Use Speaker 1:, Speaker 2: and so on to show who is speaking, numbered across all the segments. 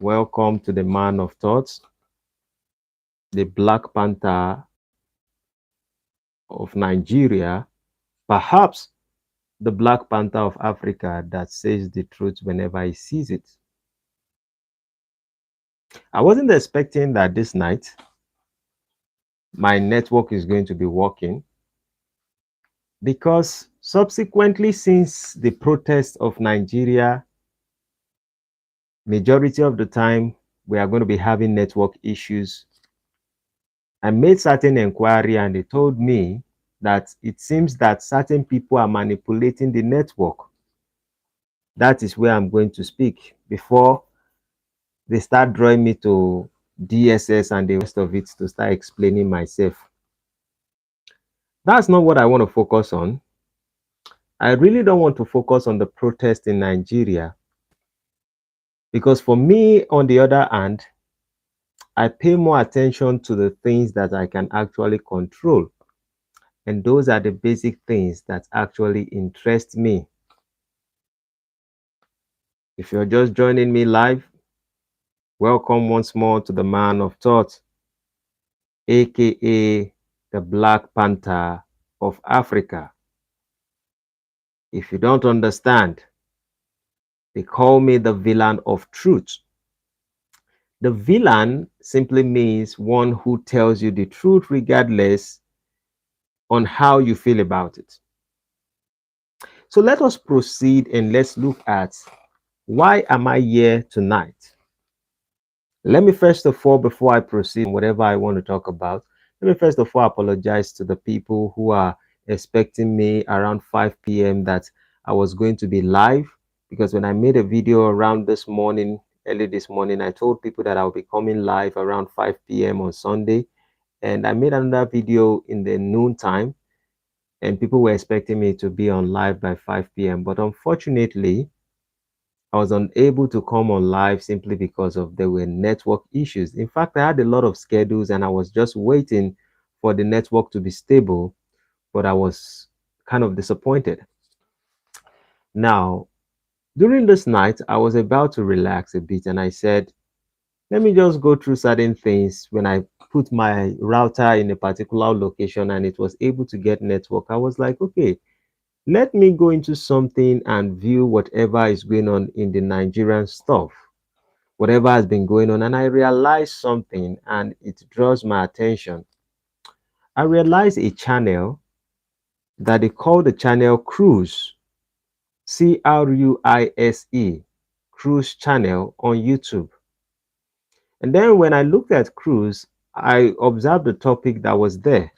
Speaker 1: Welcome to the man of thoughts, the Black Panther of Nigeria, perhaps the Black Panther of Africa that says the truth whenever he sees it. I wasn't expecting that this night my network is going to be working because subsequently, since the protest of Nigeria, majority of the time we are going to be having network issues. I made certain inquiry and they told me that it seems that certain people are manipulating the network. That is where I'm going to speak before they start drawing me to DSS and the rest of it to start explaining myself. That's not what I want to focus on. I really don't want to focus on the protest in Nigeria because for me, on the other hand, I pay more attention to the things that I can actually control. And those are the basic things that actually interest me. If you're just joining me live, welcome once more to the Man of Thought, aka the Black Panther of Africa. If you don't understand, they call me the villain of truth. The villain simply means one who tells you the truth regardless on how you feel about it. So let us proceed and let's look at why am I here tonight? Let me first of all, before I proceed whatever I want to talk about, let me first of all apologize to the people who are expecting me around 5 p.m. that I was going to be live, because when I made a video around this morning, early this morning, I told people that I'll be coming live around 5 p.m. on Sunday, and I made another video in the noon time, and people were expecting me to be on live by 5 p.m. But unfortunately, I was unable to come on live simply because of there were network issues. In fact, I had a lot of schedules and I was just waiting for the network to be stable, but I was kind of disappointed. Now, during this night, I was about to relax a bit and I said, let me just go through certain things. When I put my router in a particular location and it was able to get network, I was like, okay, let me go into something and view whatever is going on in the Nigerian stuff, whatever has been going on. And I realized something and it draws my attention. I realized a channel that they call the channel Cruise, Cruise, Cruise channel on YouTube. And then when I looked at Cruise, I observed the topic that was there.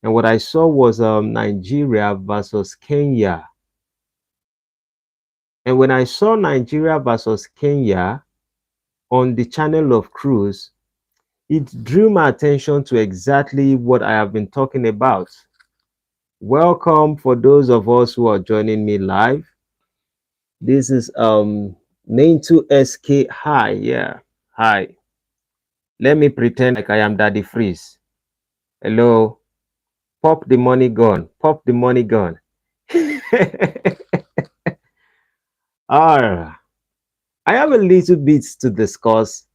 Speaker 1: And what I saw was Nigeria versus Kenya. And when I saw Nigeria versus Kenya on the channel of Cruise, it drew my attention to exactly what I have been talking about. Welcome for those of us who are joining me live. This is main 2SK. Hi, yeah. Hi. Let me pretend like I am Daddy Freeze. Hello. Pop the money gun. Pop the money gun. I have a little bit to discuss,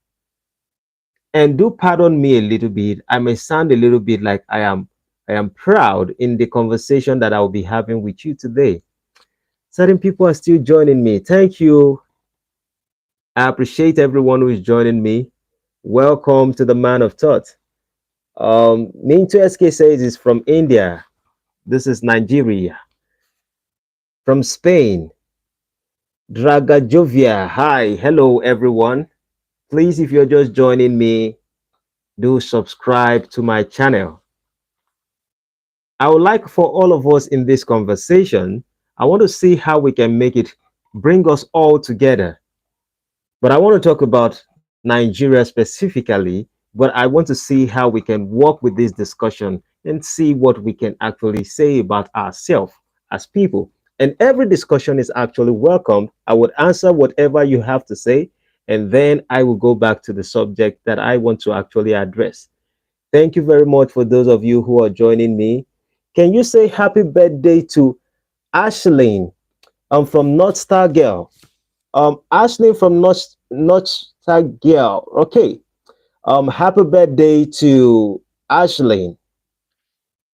Speaker 1: and do pardon me a little bit. I may sound a little bit like I am proud in the conversation that I will be having with you today. Certain people are still joining me. Thank you. I appreciate everyone who is joining me. Welcome to the Man of Thought. Minto SK says is from India. This is Nigeria. From Spain, Dragajovia. Hi, hello everyone. Please, if you're just joining me, do subscribe to my channel. I would like for all of us in this conversation, I want to see how we can make it bring us all together. But I want to talk about Nigeria specifically, but I want to see how we can work with this discussion and see what we can actually say about ourselves as people. And every discussion is actually welcomed. I would answer whatever you have to say, and then I will go back to the subject that I want to actually address. Thank you very much for those of you who are joining me. Can you say happy birthday to Ashlyn from North Star Girl? Ashley from North Tag girl. Okay. Happy birthday to Ashley.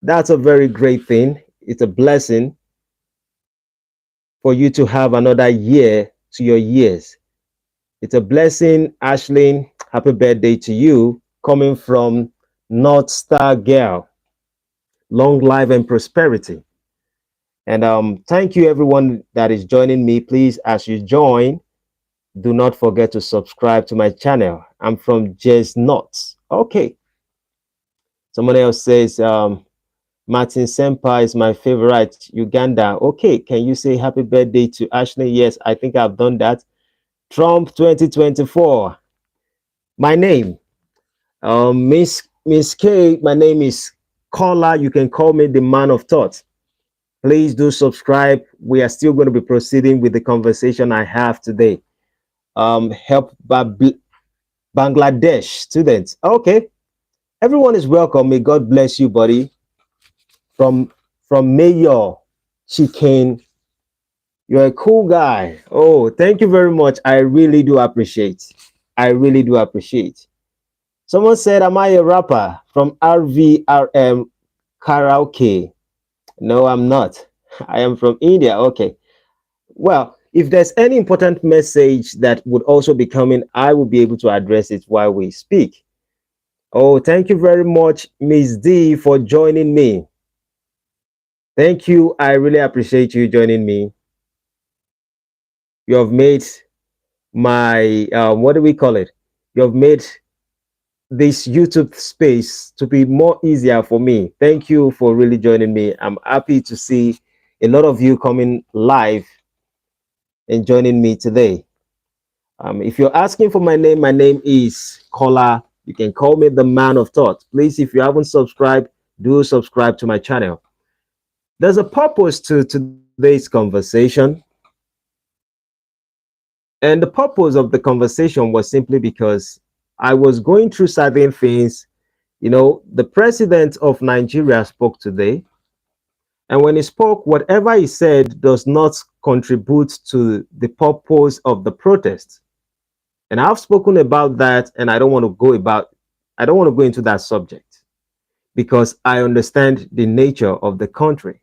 Speaker 1: That's a very great thing. It's a blessing for you to have another year to your years. It's a blessing, Ashley. Happy birthday to you, coming from North Star Girl. Long life and prosperity. And thank you, everyone that is joining me. Please, as you join, do not forget to subscribe to my channel. I'm from Jazz Nuts. Okay. Someone else says, Martin Sempa is my favorite Uganda. Okay, can you say happy birthday to Ashley? Yes, I think I've done that. Trump 2024. My name, Miss K. My name is Kola. You can call me the man of thought. Please do subscribe. We are still going to be proceeding with the conversation I have today. Help Bangladesh students. Okay, everyone is welcome. May God bless you, buddy. From Mayor Chicken. You're a cool guy. Oh, thank you very much. I really do appreciate. I really do appreciate. Someone said, am I a rapper from RVRM Karaoke? No, I'm not. I am from India. Okay. Well, if there's any important message that would also be coming, I will be able to address it while we speak. Oh, thank you very much, Miss D, for joining me. Thank you. I really appreciate you joining me. You have made my, what do we call it? You have made this YouTube space to be more easier for me. Thank you for really joining me. I'm happy to see a lot of you coming live and joining me today. If you're asking for my name is Kola. You can call me the man of thought. Please, if you haven't subscribed, do subscribe to my channel. There's a purpose to today's conversation. And the purpose of the conversation was simply because I was going through certain things. You know, the president of Nigeria spoke today. And when he spoke, whatever he said does not contribute to the purpose of the protest. And I've spoken about that, and I don't want to go into that subject because I understand the nature of the country.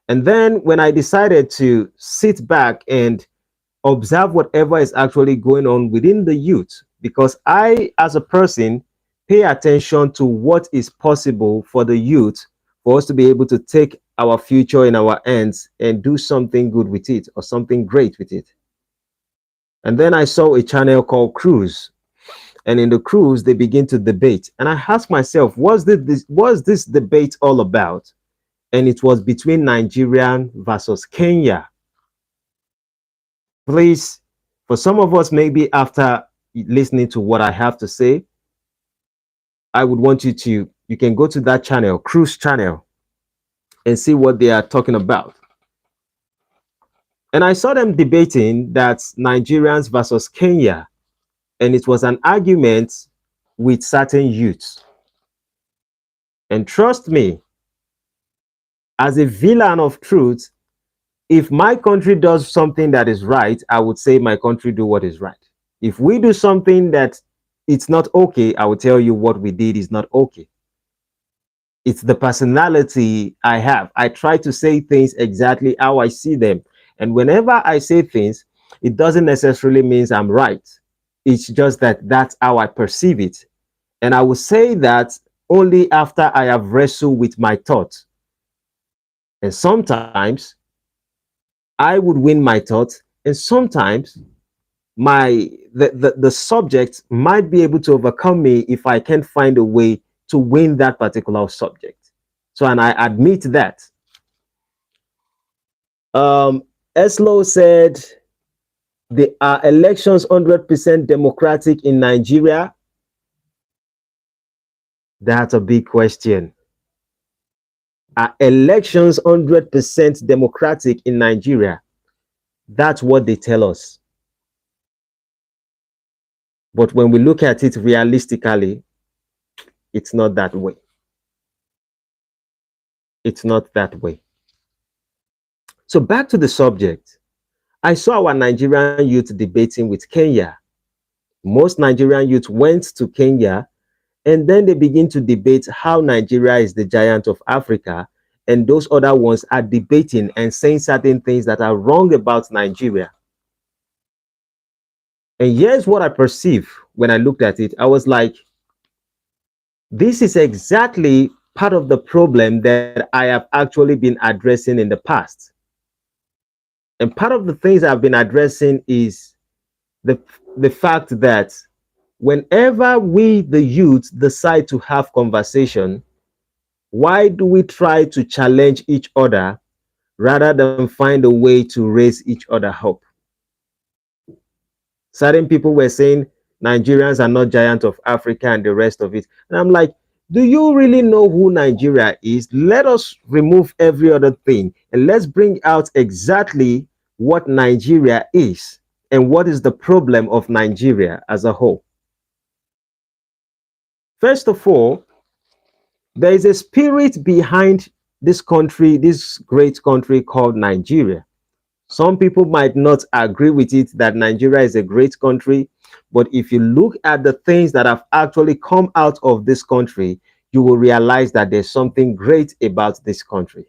Speaker 1: And then when I decided to sit back and observe whatever is actually going on within the youth, because I, as a person, pay attention to what is possible for the youth for us to be able to take our future in our hands and do something good with it or something great with it. And then I saw a channel called Cruise. And in the cruise, they begin to debate. And I asked myself, what's this debate all about? And it was between Nigerian versus Kenya. Please, for some of us, maybe after listening to what I have to say, I would want you can go to that channel, Cruise channel, and see what they are talking about. And I saw them debating that Nigerians versus Kenya, and it was an argument with certain youths. And trust me, as a villain of truth, if my country does something that is right, I would say my country do what is right. If we do something that it's not okay, I will tell you what we did is not okay. It's the personality I have. I try to say things exactly how I see them. And whenever I say things, it doesn't necessarily mean I'm right. It's just that that's how I perceive it. And I will say that only after I have wrestled with my thoughts. And sometimes I would win my thoughts, and sometimes the subject might be able to overcome me if I can't find a way to win that particular subject. So, and I admit that. Eslo said there are elections 100% democratic in Nigeria. That's a big question. Are elections 100% democratic in Nigeria? That's what they tell us. But when we look at it realistically, it's not that way. It's not that way. So back to the subject. I saw our Nigerian youth debating with Kenya. Most Nigerian youth went to Kenya, and then they begin to debate how Nigeria is the giant of Africa, and those other ones are debating and saying certain things that are wrong about Nigeria. And here's what I perceived when I looked at it. I was like, this is exactly part of the problem that I have actually been addressing in the past. And part of the things I've been addressing is the, the fact that whenever we, the youth, decide to have conversation, why do we try to challenge each other rather than find a way to raise each other up? Certain people were saying Nigerians are not giant of Africa and the rest of it. And I'm like, do you really know who Nigeria is? Let us remove every other thing and let's bring out exactly what Nigeria is and what is the problem of Nigeria as a whole. First of all, there is a spirit behind this country, this great country called Nigeria. Some people might not agree with it that Nigeria is a great country, but if you look at the things that have actually come out of this country, you will realize that there's something great about this country.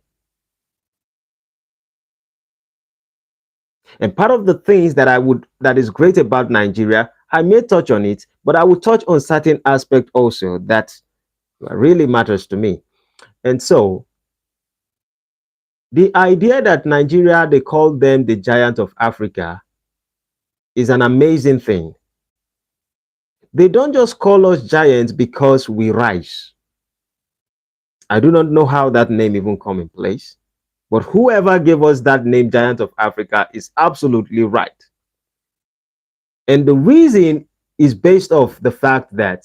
Speaker 1: And part of the things that is great about Nigeria, I may touch on it, but I will touch on certain aspects also that really matters to me. And so the idea that Nigeria, they call them the giant of Africa, is an amazing thing. They don't just call us giants because we rise. I do not know how that name even come in place, but whoever gave us that name, Giant of Africa, is absolutely right. And the reason is based off the fact that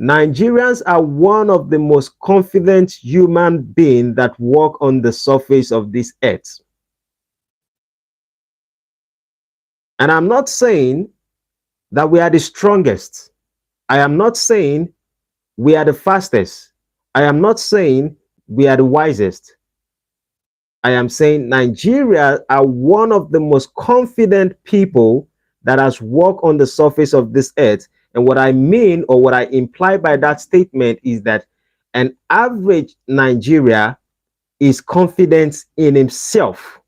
Speaker 1: Nigerians are one of the most confident human beings that walk on the surface of this earth. And I'm not saying that we are the strongest. I am not saying we are the fastest. I am not saying we are the wisest. I am saying Nigeria are one of the most confident people that has walked on the surface of this earth. And what I mean, or what I imply by that statement, is that an average Nigeria is confident in himself.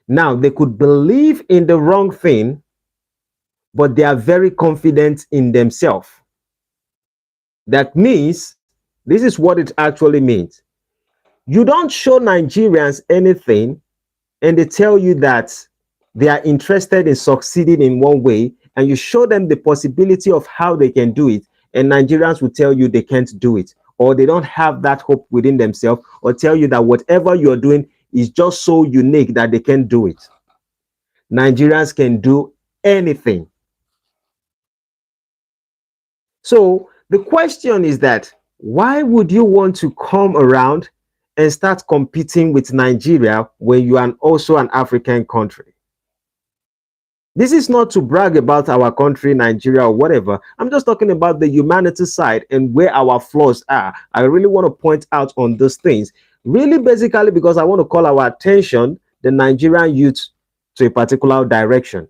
Speaker 1: Now, they could believe in the wrong thing, but they are very confident in themselves. That means, this is what it actually means. You don't show Nigerians anything and they tell you that they are interested in succeeding in one way, and you show them the possibility of how they can do it, and Nigerians will tell you they can't do it, or they don't have that hope within themselves, or tell you that whatever you're doing is just so unique that they can't do it. Nigerians can do anything. So the question is that, why would you want to come around and start competing with Nigeria when you are also an African country? This is not to brag about our country, Nigeria, or whatever. I'm just talking about the humanity side and where our flaws are. I really want to point out on those things. Really, basically, because I want to call our attention, the Nigerian youth, to a particular direction.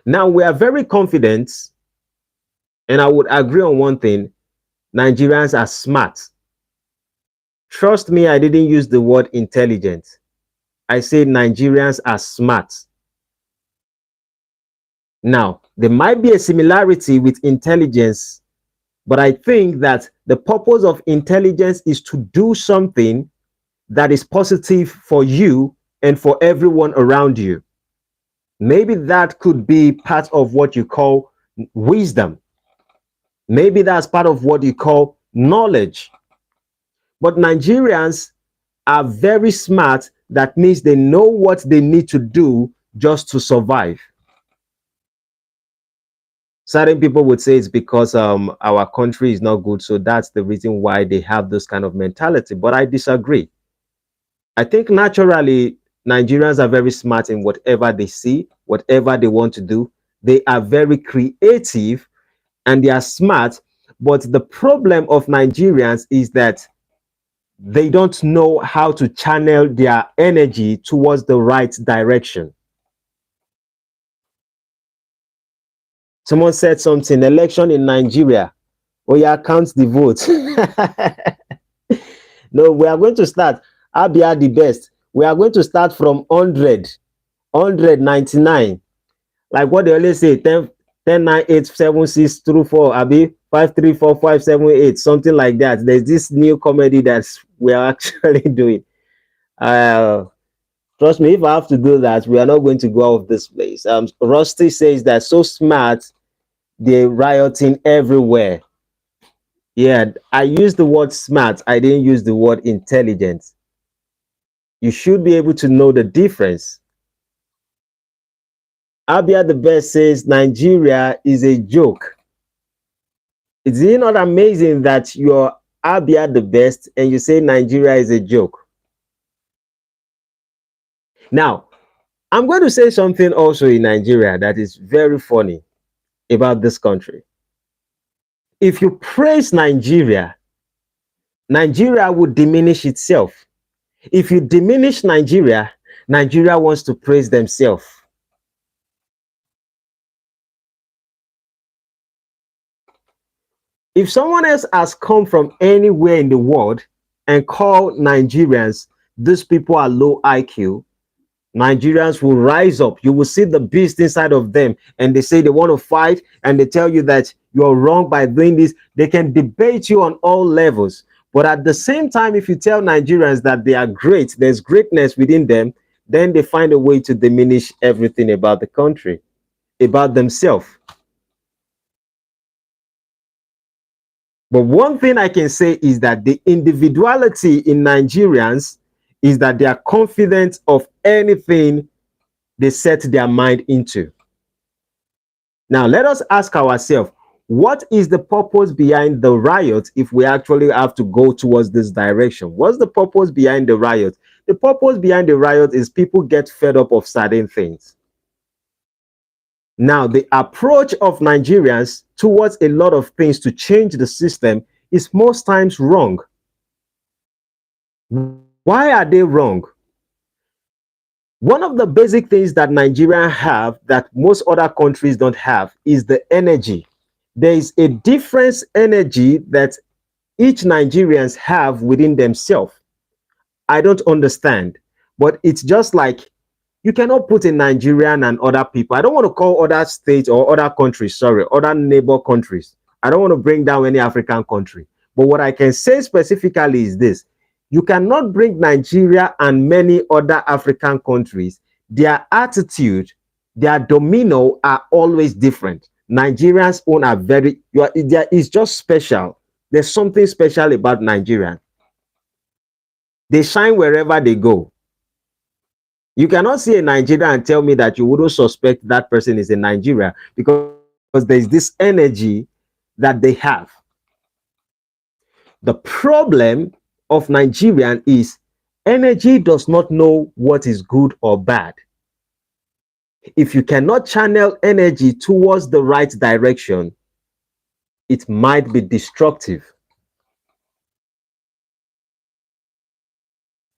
Speaker 1: Now, we are very confident, and I would agree on one thing: Nigerians are smart. Trust me, I didn't use the word intelligent. I say Nigerians are smart. Now, there might be a similarity with intelligence, but I think that the purpose of intelligence is to do something that is positive for you and for everyone around you. Maybe that could be part of what you call wisdom. Maybe that's part of what you call knowledge. But Nigerians are very smart. That means they know what they need to do just to survive. Certain people would say it's because our country is not good, so that's the reason why they have this kind of mentality. But I disagree. I think naturally Nigerians are very smart in whatever they see, whatever they want to do. They are very creative and they are smart. But the problem of Nigerians is that they don't know how to channel their energy towards the right direction. Someone said something, election in Nigeria. Oh yeah, count the votes. No, we are going to start. Abia the best. We are going to start from 100, 199. Like what they always say, 10, 10 9 8 7 6 through 4, abi 5 3 4 5 7 8, something like that. There's this new comedy that we are actually doing. Uh, Trust me, if I have to do that, we are not going to go out of this place. Rusty says that so smart, they're rioting everywhere. Yeah, I used the word smart. I didn't use the word intelligent. You should be able to know the difference. Abia the best says Nigeria is a joke. Is it not amazing that you're Abia the best and you say Nigeria is a joke? Now, I'm going to say something also in Nigeria that is very funny about this country. If you praise Nigeria, Nigeria would diminish itself. If you diminish Nigeria, Nigeria wants to praise themselves. If someone else has come from anywhere in the world and called Nigerians, these people are low IQ, Nigerians will rise up. You will see the beast inside of them, and they say they want to fight, and they tell you that you're wrong by doing this. They can debate you on all levels. But at the same time, if you tell Nigerians that they are great, there's greatness within them, then they find a way to diminish everything about the country, about themselves. But one thing I can say is that the individuality in Nigerians is that they are confident of anything they set their mind into. Now, let us ask ourselves, what is the purpose behind the riot if we actually have to go towards this direction? What's the purpose behind the riot? The purpose behind the riot is people get fed up of certain things. Now, the approach of Nigerians towards a lot of things to change the system is most times wrong. Why are they wrong? One of the basic things that Nigerians have that most other countries don't have is the energy. There is a different energy that each Nigerians have within themselves. I don't understand, but it's just like you cannot put a Nigerian and other people. I don't want to call other states or other countries, sorry, other neighbor countries. I don't want to bring down any African country. But what I can say specifically is this. You cannot bring Nigeria and many other African countries. Their attitude, their domino are always different. Nigerians own are very, there is just special. There's something special about Nigerians. They shine wherever they go. You cannot see a Nigerian and tell me that you wouldn't suspect that person is a Nigerian because there's this energy that they have. The problem of Nigerian is energy does not know what is good or bad. If you cannot channel energy towards the right direction, it might be destructive.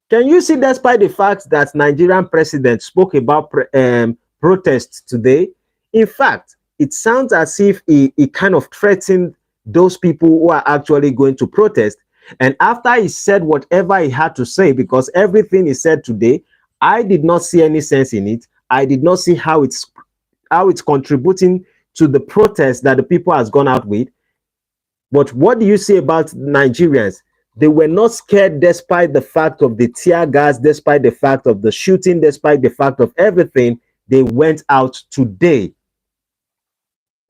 Speaker 1: Can you see, despite the fact that Nigerian president spoke about protests today, in fact, it sounds as if he kind of threatened those people who are actually going to protest. And after he said whatever he had to say, because everything he said today, I did not see any sense in it. I did not see how it's contributing to the protest that the people has gone out with. But what do you say about Nigerians? They were not scared despite the fact of the tear gas, despite the fact of the shooting, despite the fact of everything. They went out today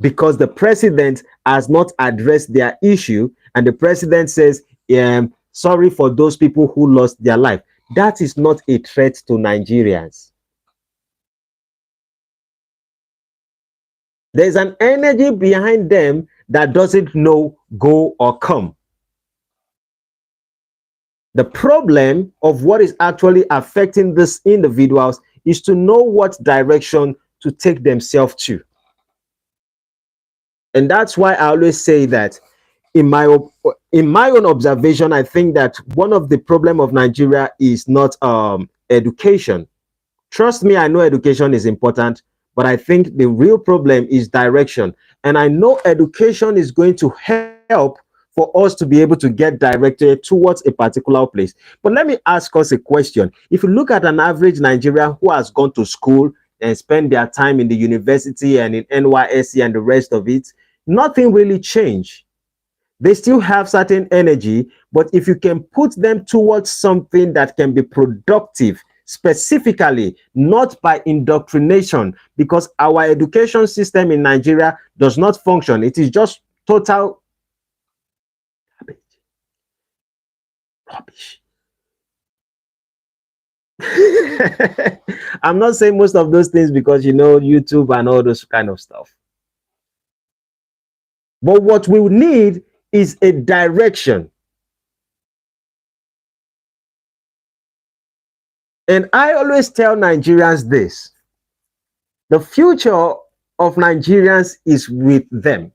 Speaker 1: because the president has not addressed their issue. And the president says, sorry for those people who lost their life. That is not a threat to Nigerians. There's an energy behind them that doesn't know go or come. The problem of what is actually affecting these individuals is to know what direction to take themselves to. And that's why I always say that in my own observation, I think that one of the problem of Nigeria is not education. Trust me, I know education is important, But I think the real problem is direction. And I know education is going to help for us to be able to get directed towards a particular place. But let me ask us a question. If you look at an average Nigerian who has gone to school and spent their time in the university and in NYSC and the rest of it, nothing really changed. They still have certain energy, but if you can put them towards something that can be productive, specifically, not by indoctrination, because our education system in Nigeria does not function. It is just total rubbish. I'm not saying most of those things because you know YouTube and all those kind of stuff. But what we need is a direction. And I always tell Nigerians this: the future of Nigerians is with them.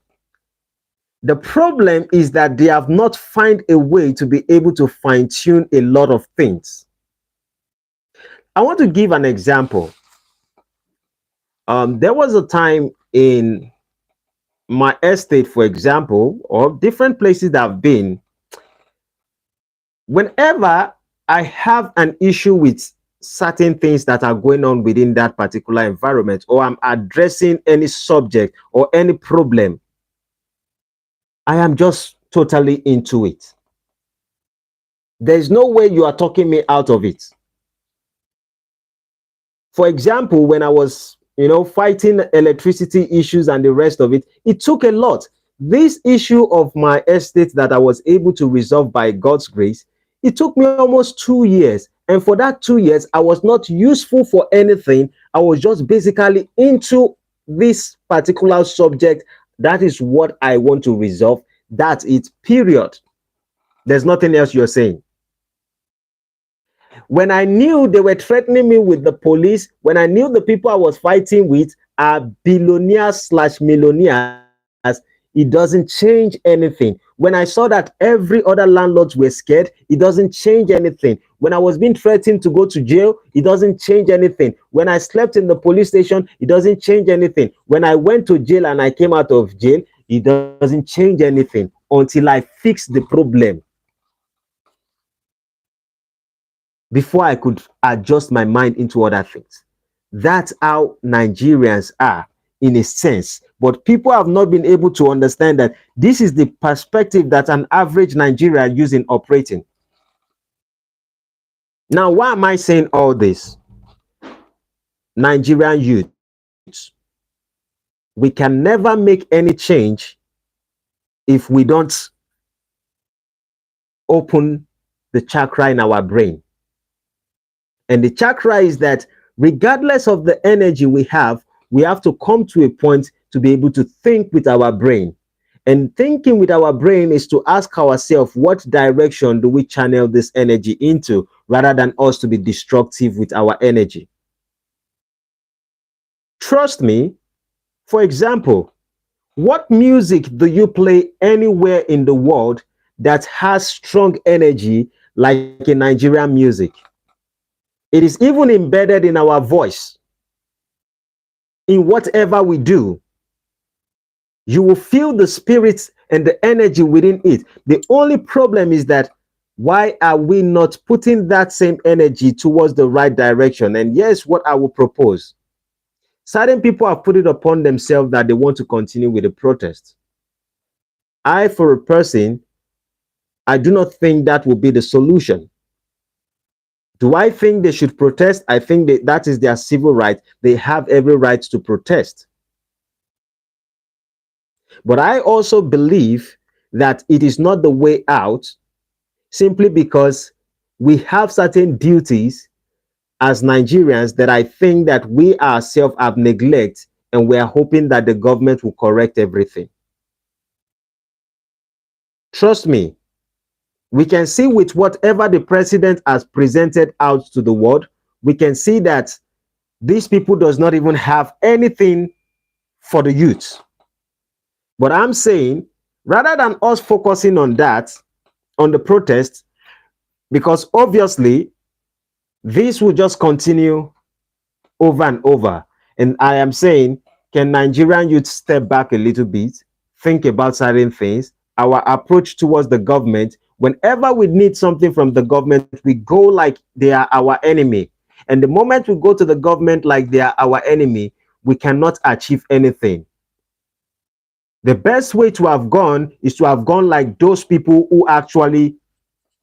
Speaker 1: The problem is that they have not found a way to be able to fine-tune a lot of things. I want to give an example. There was a time in my estate, for example, or different places that I've been, whenever I have an issue with certain things that are going on within that particular environment, or I'm addressing any subject or any problem, I am just totally into it. There's no way you are talking me out of it. For example, when I was, fighting electricity issues and the rest of it, it took a lot. This issue of my estate that I was able to resolve by God's grace, it took me almost 2 years. And for that 2 years, I was not useful for anything. I was just basically into this particular subject. That is what I want to resolve. That's it, period. There's nothing else you're saying. When I knew they were threatening me with the police, when I knew the people I was fighting with are billionaires/millionaires, it doesn't change anything. When I saw that every other landlords were scared, it doesn't change anything. When I was being threatened to go to jail, it doesn't change anything. When I slept in the police station, it doesn't change anything. When I went to jail and I came out of jail, it doesn't change anything until I fix the problem, before I could adjust my mind into other things. That's how Nigerians are, in a sense. But people have not been able to understand that this is the perspective that an average Nigerian using operating. Now, why am I saying all this? Nigerian youths, we can never make any change if we don't open the chakra in our brain. And the chakra is that regardless of the energy we have to come to a point to be able to think with our brain. And thinking with our brain is to ask ourselves, what direction do we channel this energy into, rather than us to be destructive with our energy. Trust me, for example, what music do you play anywhere in the world that has strong energy like a Nigerian music? It is even embedded in our voice. In whatever we do, you will feel the spirit and the energy within it. The only problem is that, why are we not putting that same energy towards the right direction? And yes, what I will propose. Certain people have put it upon themselves that they want to continue with the protest. I, for a person, I do not think that will be the solution. Do I think they should protest? I think that is their civil right. They have every right to protest. But I also believe that it is not the way out, simply because we have certain duties as Nigerians that I think that we ourselves have neglected, and we are hoping that the government will correct everything. Trust me, we can see with whatever the president has presented out to the world, we can see that these people does not even have anything for the youth. But I'm saying, rather than us focusing on that, on the protest, because obviously this will just continue over and over. And I am saying, can Nigerian youth step back a little bit, think about certain things? Our approach towards the government, whenever we need something from the government, we go like they are our enemy. And the moment we go to the government like they are our enemy, we cannot achieve anything. The best way to have gone is to have gone like those people who actually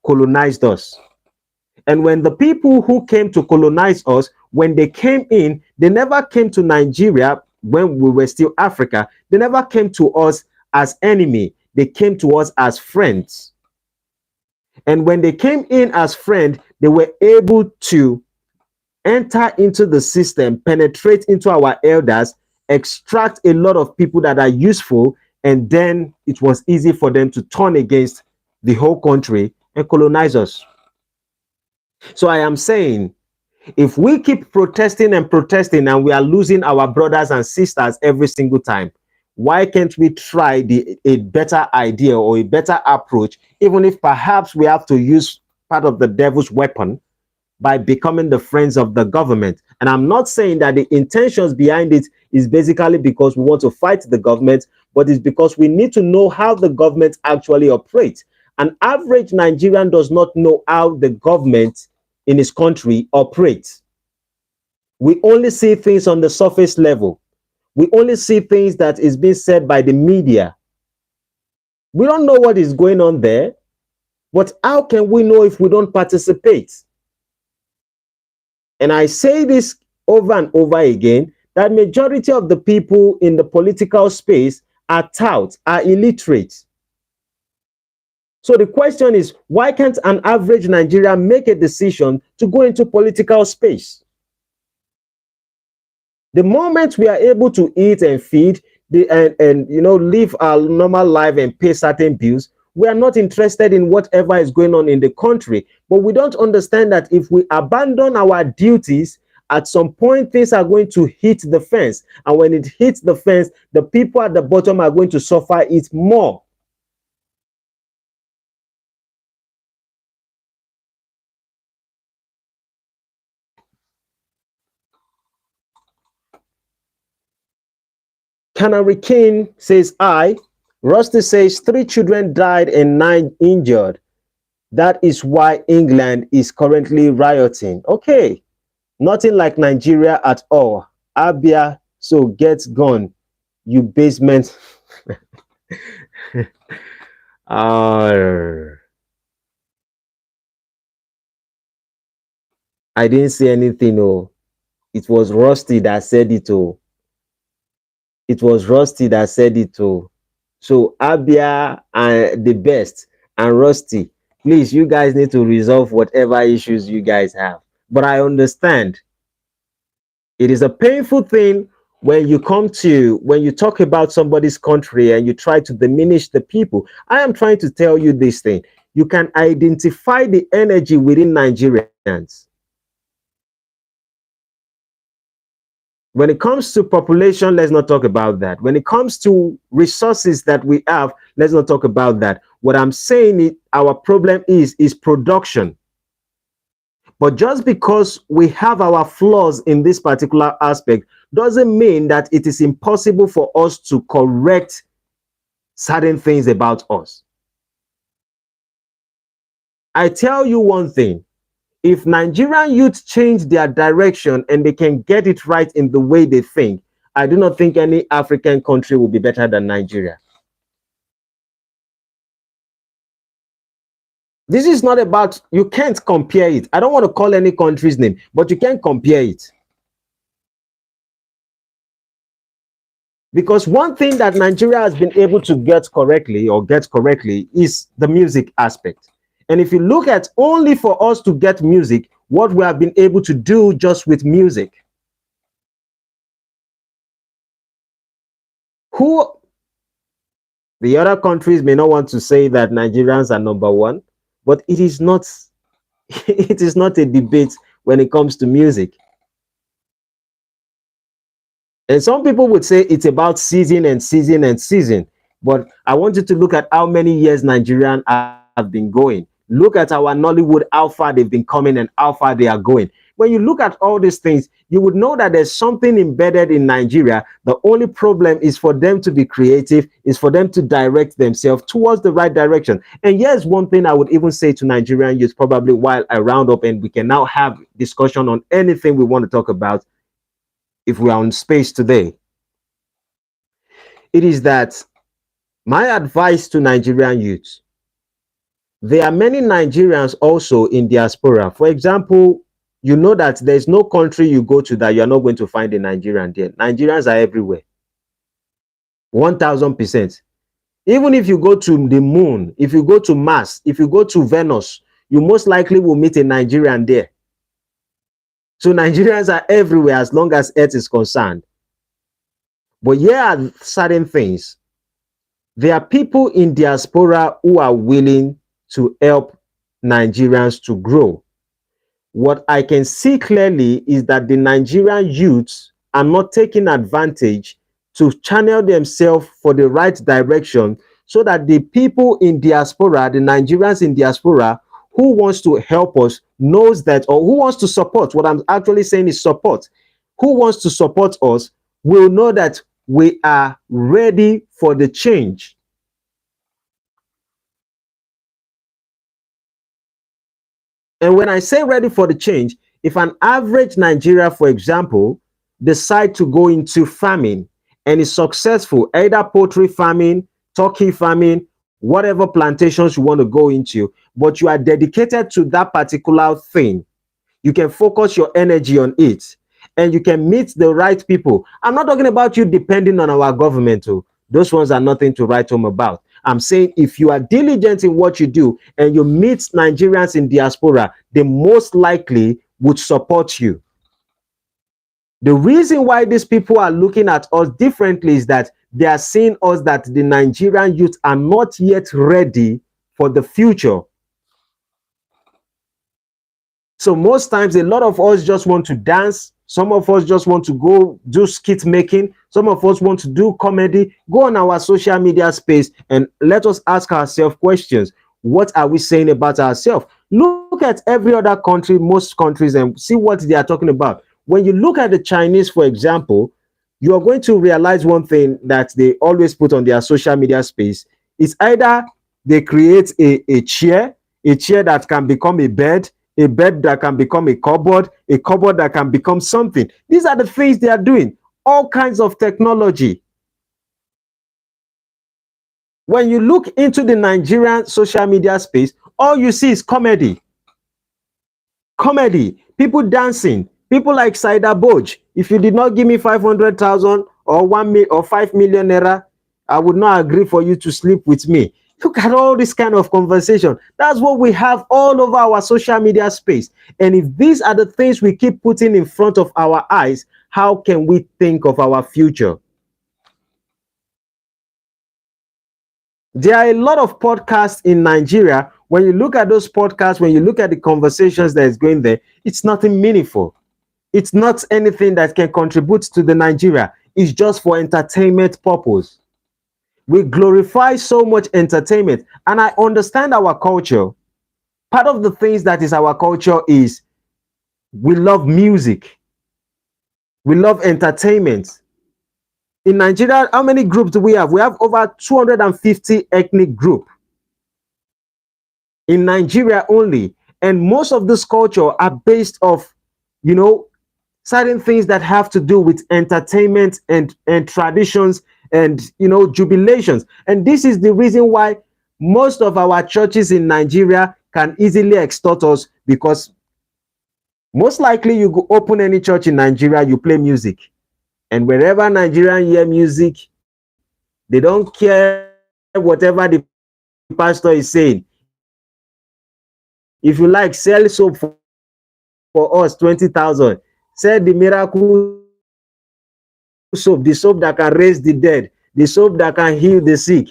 Speaker 1: colonized us. And when the people who came to colonize us, when they came in, they never came to Nigeria when we were still Africa. They never came to us as enemy. They came to us as friends. And when they came in as friends, they were able to enter into the system, penetrate into our elders, extract a lot of people that are useful, and then it was easy for them to turn against the whole country and colonize us. So I am saying, if we keep protesting and protesting and we are losing our brothers and sisters every single time, why can't we try a better idea or a better approach, even if perhaps we have to use part of the devil's weapon by becoming the friends of the government? And I'm not saying that the intentions behind it is basically because we want to fight the government, but it's because we need to know how the government actually operates. An average Nigerian does not know how the government in his country operates. We only see things on the surface level. We only see things that is being said by the media. We don't know what is going on there, but how can we know if we don't participate? And I say this over and over again, that majority of the people in the political space are touts, are illiterate. So the question is, why can't an average Nigerian make a decision to go into political space? The moment we are able to eat and feed and live our normal life and pay certain bills, we are not interested in whatever is going on in the country. But we don't understand that if we abandon our duties, at some point things are going to hit the fence. And when it hits the fence, the people at the bottom are going to suffer it more. Canary King says, Rusty says 3 children died and 9 injured. That is why England is currently rioting. Okay, nothing like Nigeria at all. Abia, so get gone, you basement. I didn't say anything. Oh, it was Rusty that said it. Oh, it was Rusty that said it. Oh, so Abia and the best and Rusty, please, you guys need to resolve whatever issues you guys have. But I understand it is a painful thing when you talk about somebody's country and you try to diminish the people. I am trying to tell you this thing. You can identify the energy within Nigerians. When it comes to population, let's not talk about that. When it comes to resources that we have, let's not talk about that. What I'm saying is our problem is production. But just because we have our flaws in this particular aspect doesn't mean that it is impossible for us to correct certain things about us. I tell you one thing, if Nigerian youth change their direction and they can get it right in the way they think, I do not think any African country will be better than Nigeria. This is not about, you can't compare it. I don't want to call any country's name, but you can't compare it. Because one thing that Nigeria has been able to get correctly is the music aspect. And if you look at only for us to get music, what we have been able to do just with music. The other countries may not want to say that Nigerians are number one, but it is not it is not a debate when it comes to music. And some people would say it's about season and season and season. But I want you to look at how many years Nigerians have been going. Look at our Nollywood, how far they've been coming and how far they are going. When you look at all these things, you would know that there's something embedded in Nigeria. The only problem is for them to be creative, is for them to direct themselves towards the right direction. And here's one thing I would even say to Nigerian youth, probably while I round up and we can now have discussion on anything we want to talk about if we are on space today. It is that my advice to Nigerian youth, there are many Nigerians also in diaspora. For example, you know that there's no country you go to that you're not going to find a Nigerian there. Nigerians are everywhere. 1000%. Even if you go to the moon, if you go to Mars, if you go to Venus, you most likely will meet a Nigerian there. So Nigerians are everywhere as long as Earth is concerned. But here are certain things. There are people in diaspora who are willing to help Nigerians to grow. What I can see clearly is that the Nigerian youths are not taking advantage to channel themselves for the right direction, so that the people in diaspora, the Nigerians in diaspora who wants to help us knows that, or who wants to support, what I'm actually saying is support, who wants to support us will know that we are ready for the change. And when I say ready for the change, if an average Nigeria, for example, decide to go into farming and is successful, either poultry farming, turkey farming, whatever plantations you want to go into, but you are dedicated to that particular thing, you can focus your energy on it and you can meet the right people. I'm not talking about you depending on our government. Those ones are nothing to write home about. I'm saying if you are diligent in what you do and you meet Nigerians in diaspora, they most likely would support you. The reason why these people are looking at us differently is that they are seeing us that the Nigerian youth are not yet ready for the future. So most times, a lot of us just want to dance. Some of us just want to go do skit making. Some of us want to do comedy. Go on our social media space and let us ask ourselves questions. What are we saying about ourselves? Look at every other country, most countries, and see what they are talking about. When you look at the Chinese, for example, you are going to realize one thing that they always put on their social media space. It's either they create a chair that can become a bed that can become a cupboard that can become something. These are the things they are doing. All kinds of technology. When you look into the Nigerian social media space, all you see is comedy. Comedy. People dancing. People like Saida Boj. If you did not give me 500,000 or 1 million or 5 million naira, I would not agree for you to sleep with me. Look at all this kind of conversation. That's what we have all over our social media space. And if these are the things we keep putting in front of our eyes, how can we think of our future? There are a lot of podcasts in Nigeria. When you look at those podcasts, when you look at the conversations that is going there, it's nothing meaningful. It's not anything that can contribute to the Nigeria. It's just for entertainment purpose. We glorify so much entertainment, and I understand our culture. Part of the things that is our culture is we love music. We love entertainment. In Nigeria, how many groups do we have? We have over 250 ethnic groups in Nigeria only. And most of this culture are based off, certain things that have to do with entertainment and traditions and, jubilations. And this is the reason why most of our churches in Nigeria can easily extort us, because most likely you go open any church in Nigeria, you play music. And wherever Nigerians hear music, they don't care whatever the pastor is saying. If you like, sell soap for us, 20,000. Sell the miracle soap, the soap that can raise the dead, the soap that can heal the sick.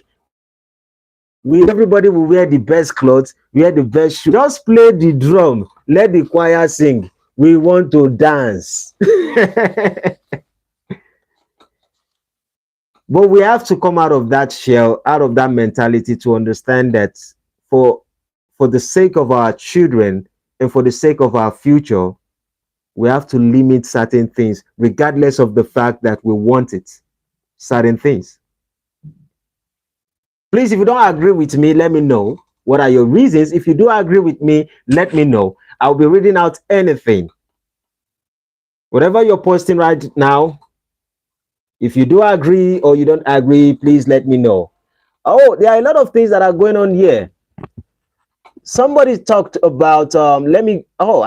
Speaker 1: Everybody will wear the best clothes, wear the best shoes. Just play the drum, let the choir sing. We want to dance. But we have to come out of that shell, out of that mentality, to understand that for for the sake of our children and for the sake of our future, we have to limit certain things, regardless of the fact that we want it. Certain things. Please, if you don't agree with me, let me know. What are your reasons? If you do agree with me, let me know. I'll be reading out anything. Whatever you're posting right now, if you do agree or you don't agree, please let me know. Oh, there are a lot of things that are going on here. Somebody talked about, I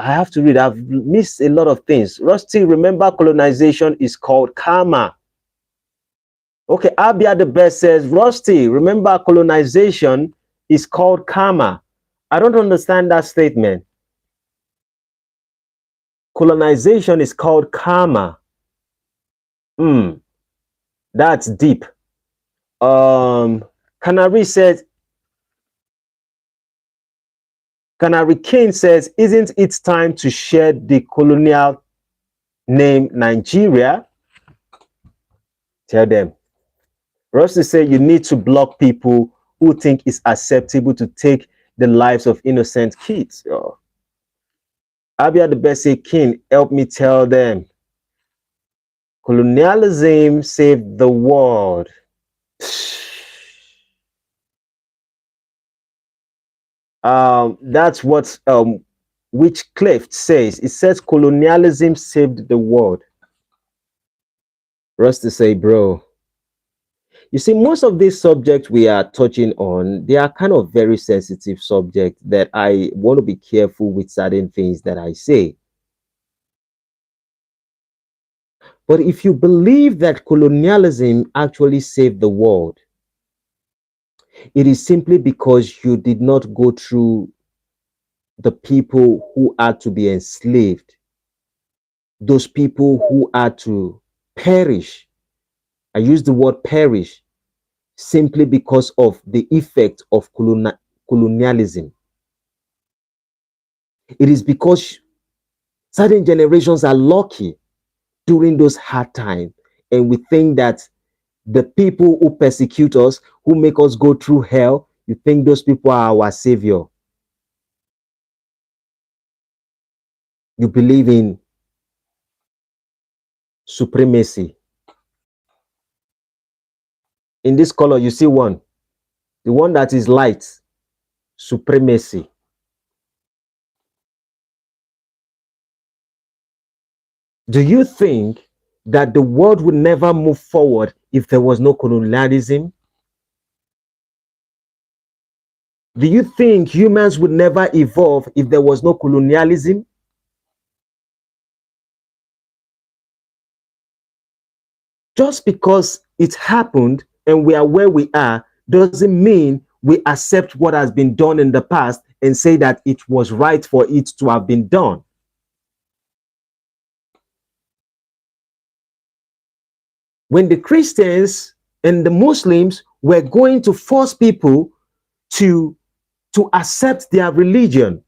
Speaker 1: have to read. I've missed a lot of things. Rusty, remember colonization is called karma. Okay, Abia the Best says, Rusty, remember colonization is called karma. I don't understand that statement. Colonization is called karma. That's deep. Canary King says, isn't it time to share the colonial name Nigeria? Tell them. Rusty said you need to block people who think it's acceptable to take the lives of innocent kids. Oh. Abia the Best say, King, help me tell them. Colonialism saved the world. That's what which Cleft says. It says colonialism saved the world. Rusty say, bro. You see, most of these subjects we are touching on, they are kind of very sensitive subjects that I want to be careful with certain things that I say. But if you believe that colonialism actually saved the world, it is simply because you did not go through the people who had to be enslaved, those people who had to perish. I use the word perish simply because of the effect of colonialism. It is because certain generations are lucky during those hard times, and we think that the people who persecute us, who make us go through hell, you think those people are our savior. You believe in supremacy. In this color, you see one, the one that is light, supremacy. Do you think that the world would never move forward if there was no colonialism? Do you think humans would never evolve if there was no colonialism? Just because it happened and we are where we are doesn't mean we accept what has been done in the past and say that it was right for it to have been done. When the Christians and the Muslims were going to force people to accept their religion,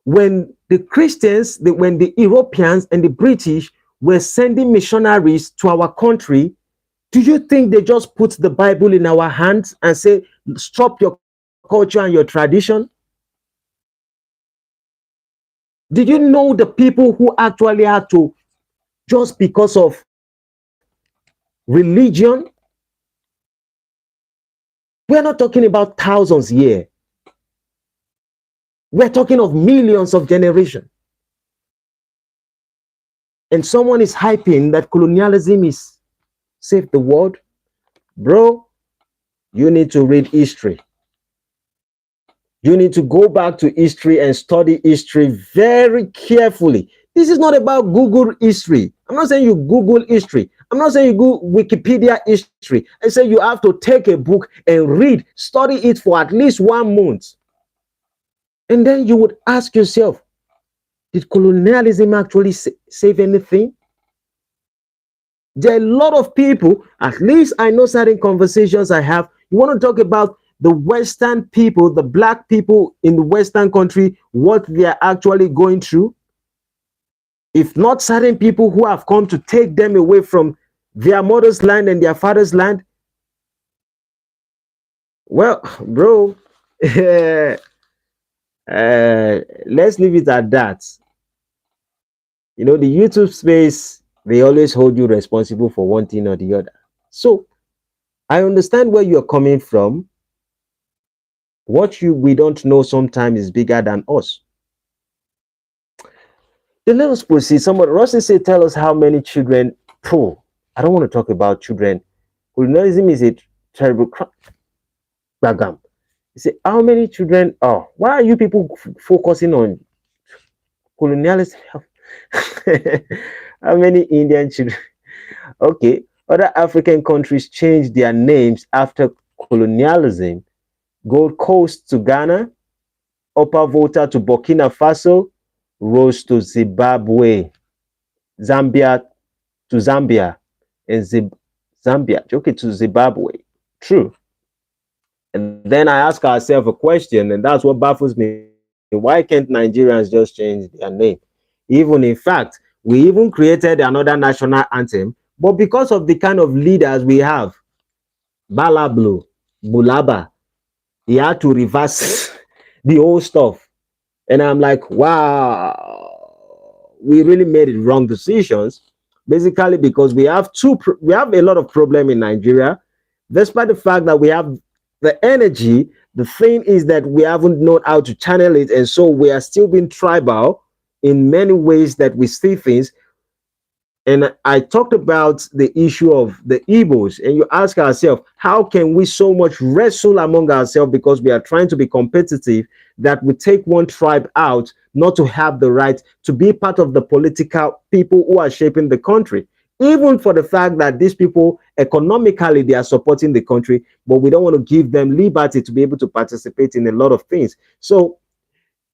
Speaker 1: when the Christians, when the Europeans and the British were sending missionaries to our country, do you think they just put the Bible in our hands and say, stop your culture and your tradition? Did you know the people who actually had to, just because of religion? We're not talking about thousands here. We're talking of millions of generations. And someone is hyping that colonialism is save the world. Bro, you need to read history. You need to go back to history and study history very carefully. This is not about Google history. I'm not saying you Google history. I'm not saying you go Wikipedia history. I say you have to take a book and read, study it for at least 1 month. And then you would ask yourself, did colonialism actually save anything? There are a lot of people, at least I know certain conversations I have, you want to talk about the Western people, the black people in the Western country, what they are actually going through. If not certain people who have come to take them away from their mother's land and their father's land, well, bro, Let's leave it at that. You know, the YouTube space, they always hold you responsible for one thing or the other. So I understand where you're coming from. What we don't know sometimes is bigger than us. Then let us proceed. Somebody, Rossi say, tell us how many children. Pooh, I don't want to talk about children. Colonialism is a terrible bagam. You say, how many children? Oh, why are you people focusing on colonialism? How many Indian children? Okay, other African countries changed their names after colonialism. Gold Coast to Ghana, Upper Volta to Burkina Faso, Rose to Zimbabwe, Zambia to Zambia, and Zambia, okay, to Zimbabwe. True. And then I ask ourselves a question, and that's what baffles me. Why can't Nigerians just change their name? Even in fact, we even created another national anthem, but because of the kind of leaders we have, Balablu, Bulaba, he had to reverse the whole stuff. And I'm like, wow, we really made it wrong decisions. Basically, because we have a lot of problem in Nigeria, despite the fact that we have the energy. The thing is that we haven't known how to channel it, and so we are still being tribal in many ways that we see things. And I talked about the issue of the Igbos, and you ask ourselves, how can we so much wrestle among ourselves because we are trying to be competitive that we take one tribe out, not to have the right to be part of the political people who are shaping the country? Even for the fact that these people economically they are supporting the country, but we don't want to give them liberty to be able to participate in a lot of things. So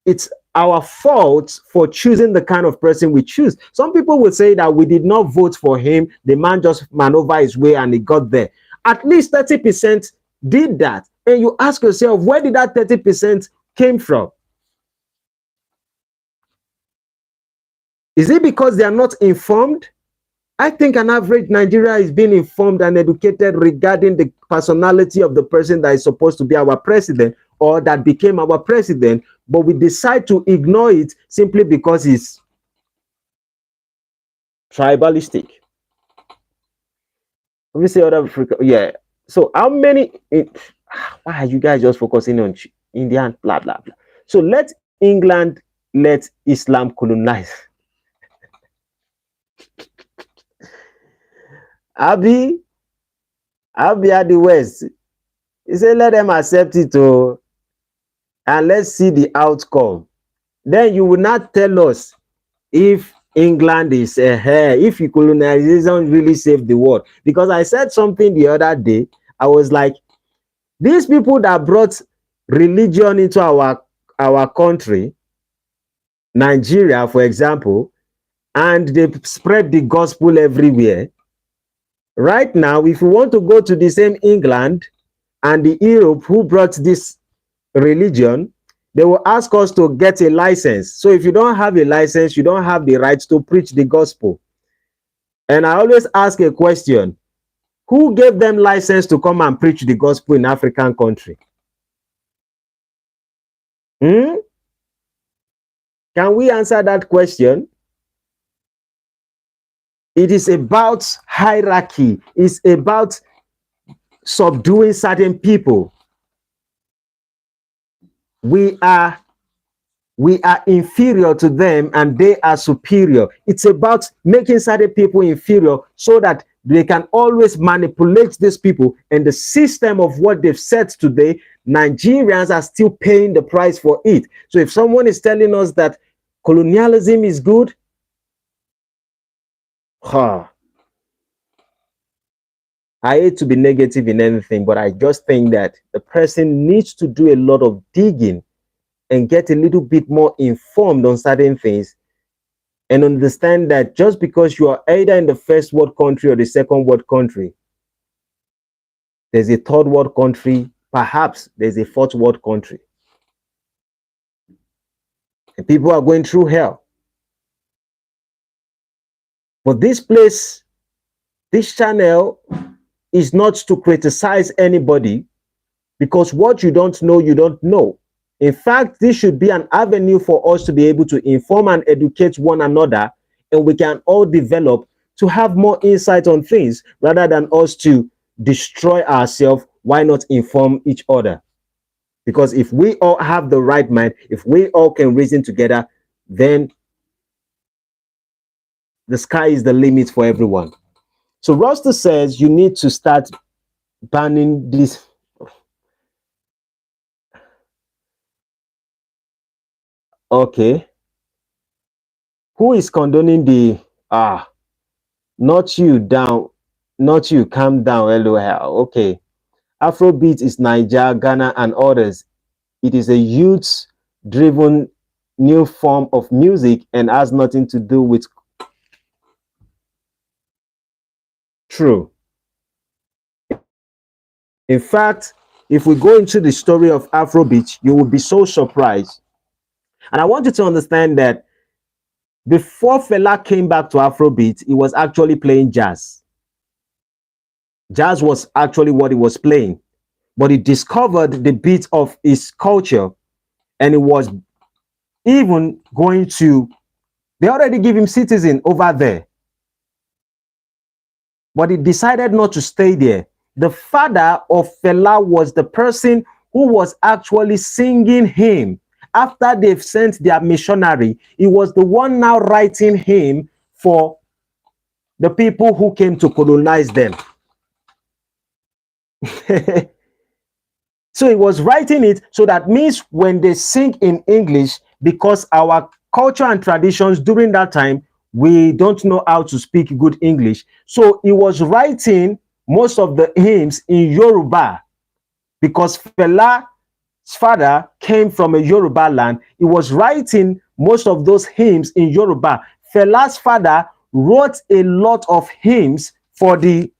Speaker 1: it's our fault for choosing the kind of person we choose. Some people will say that we did not vote for him, the man just maneuvered his way and he got there. At least 30% did that. And you ask yourself, where did that 30% came from? Is it because they are not informed? I think an average Nigerian is being informed and educated regarding the personality of the person that is supposed to be our president or that became our president, but we decide to ignore it simply because it's tribalistic. Let me say other Africa. Yeah. So how many? Why are you guys just focusing on Indian? Blah blah blah. So let England let Islam colonize. Abi at the West. He said, let them accept it, oh, and let's see the outcome. Then you will not tell us if England is if colonization really saved the world. Because I said something the other day. I was like, these people that brought religion into our country, Nigeria, for example, and they spread the gospel everywhere. Right now, if you want to go to the same England and the Europe who brought this religion, they will ask us to get a license. So if you don't have a license, you don't have the right to preach the gospel. And I always ask a question: who gave them license to come and preach the gospel in African country? Can we answer that question? It is about hierarchy. It's about subduing certain people. We are inferior to them and they are superior. It's about making certain people inferior so that they can always manipulate these people. And the system of what they've set today, Nigerians are still paying the price for it. So if someone is telling us that colonialism is good, I hate to be negative in anything, but I just think that the person needs to do a lot of digging and get a little bit more informed on certain things and understand that just because you are either in the first world country or the second world country, there's a third world country, perhaps there's a fourth world country. And people are going through hell. But this place, this channel is not to criticize anybody, because what you don't know, you don't know. In fact, this should be an avenue for us to be able to inform and educate one another, and we can all develop to have more insight on things rather than us to destroy ourselves. Why not inform each other? Because if we all have the right mind, if we all can reason together, then the sky is the limit for everyone. So Roster says you need to start banning this. Okay. Who is condoning the not you down, not you, calm down, LOL. Okay. Afrobeat is Niger, Ghana, and others. It is a youth driven new form of music and has nothing to do with true. In fact, if we go into the story of Afrobeat, you will be so surprised. And I want you to understand that before Fela came back to Afrobeat, he was actually playing jazz. Jazz was actually what he was playing, but he discovered the beat of his culture, and he was even going to, they already give him citizen over there, but he decided not to stay there. The father of Fela was the person who was actually singing him. After they've sent their missionary, he was the one now writing him for the people who came to colonize them. So he was writing it, so that means when they sing in English, because our culture and traditions during that time, we don't know how to speak good English. So he was writing most of the hymns in Yoruba, because Fela's father came from a Yoruba land. He was writing most of those hymns in Yoruba. Fela's father wrote a lot of hymns for the,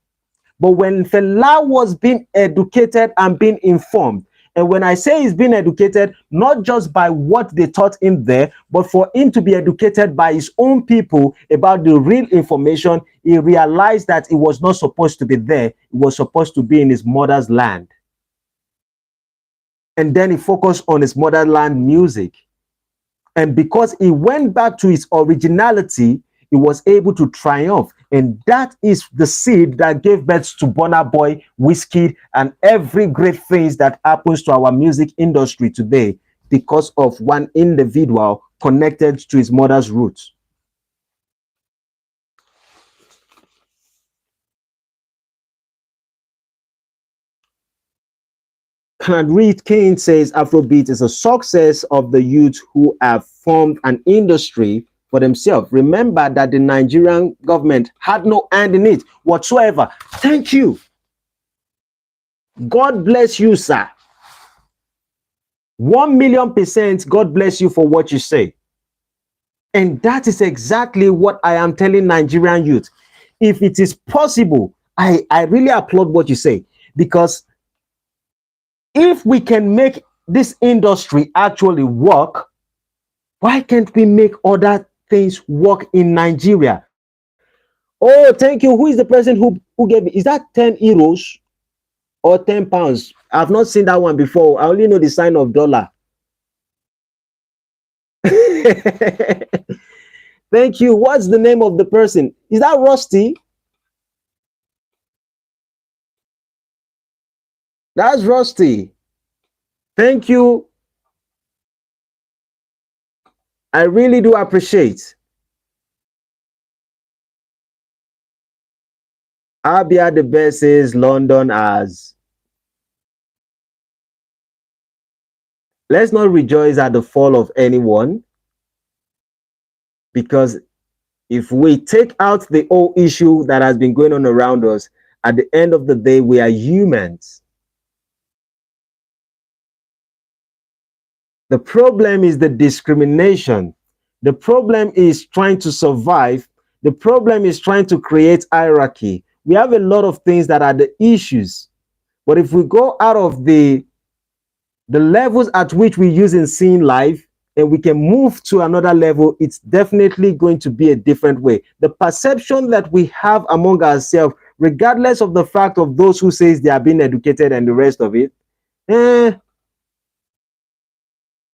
Speaker 1: but when Fela was being educated and being informed, and when I say he's being educated, not just by what they taught him there, but for him to be educated by his own people about the real information, he realized that he was not supposed to be there. He was supposed to be in his mother's land. And then he focused on his motherland music. And because he went back to his originality, he was able to triumph. And that is the seed that gave birth to Burna Boy, Wizkid, and every great things that happens to our music industry today, because of one individual connected to his mother's roots. And Reed Kane says Afrobeat is a success of the youth who have formed an industry for themselves. Remember that the Nigerian government had no hand in it whatsoever. Thank you. God bless you, sir. 1,000,000% God bless you for what you say. And that is exactly what I am telling Nigerian youth. If it is possible, I really applaud what you say, because if we can make this industry actually work, why can't we make other things work in Nigeria? Oh, thank you. Who is the person who gave me? Is that 10 euros or 10 pounds? I've not seen that one before. I only know the sign of dollar. Thank you. What's the name of the person? Is that Rusty? That's Rusty. Thank you. I really do appreciate. Abia the best is London as. Let's not rejoice at the fall of anyone, because if we take out the whole issue that has been going on around us, at the end of the day, we are humans. The problem is the discrimination. The problem is trying to survive. The problem is trying to create hierarchy. We have a lot of things that are the issues. But if we go out of the levels at which we use in seeing life, and we can move to another level, it's definitely going to be a different way. The perception that we have among ourselves, regardless of the fact of those who says they are being educated and the rest of it,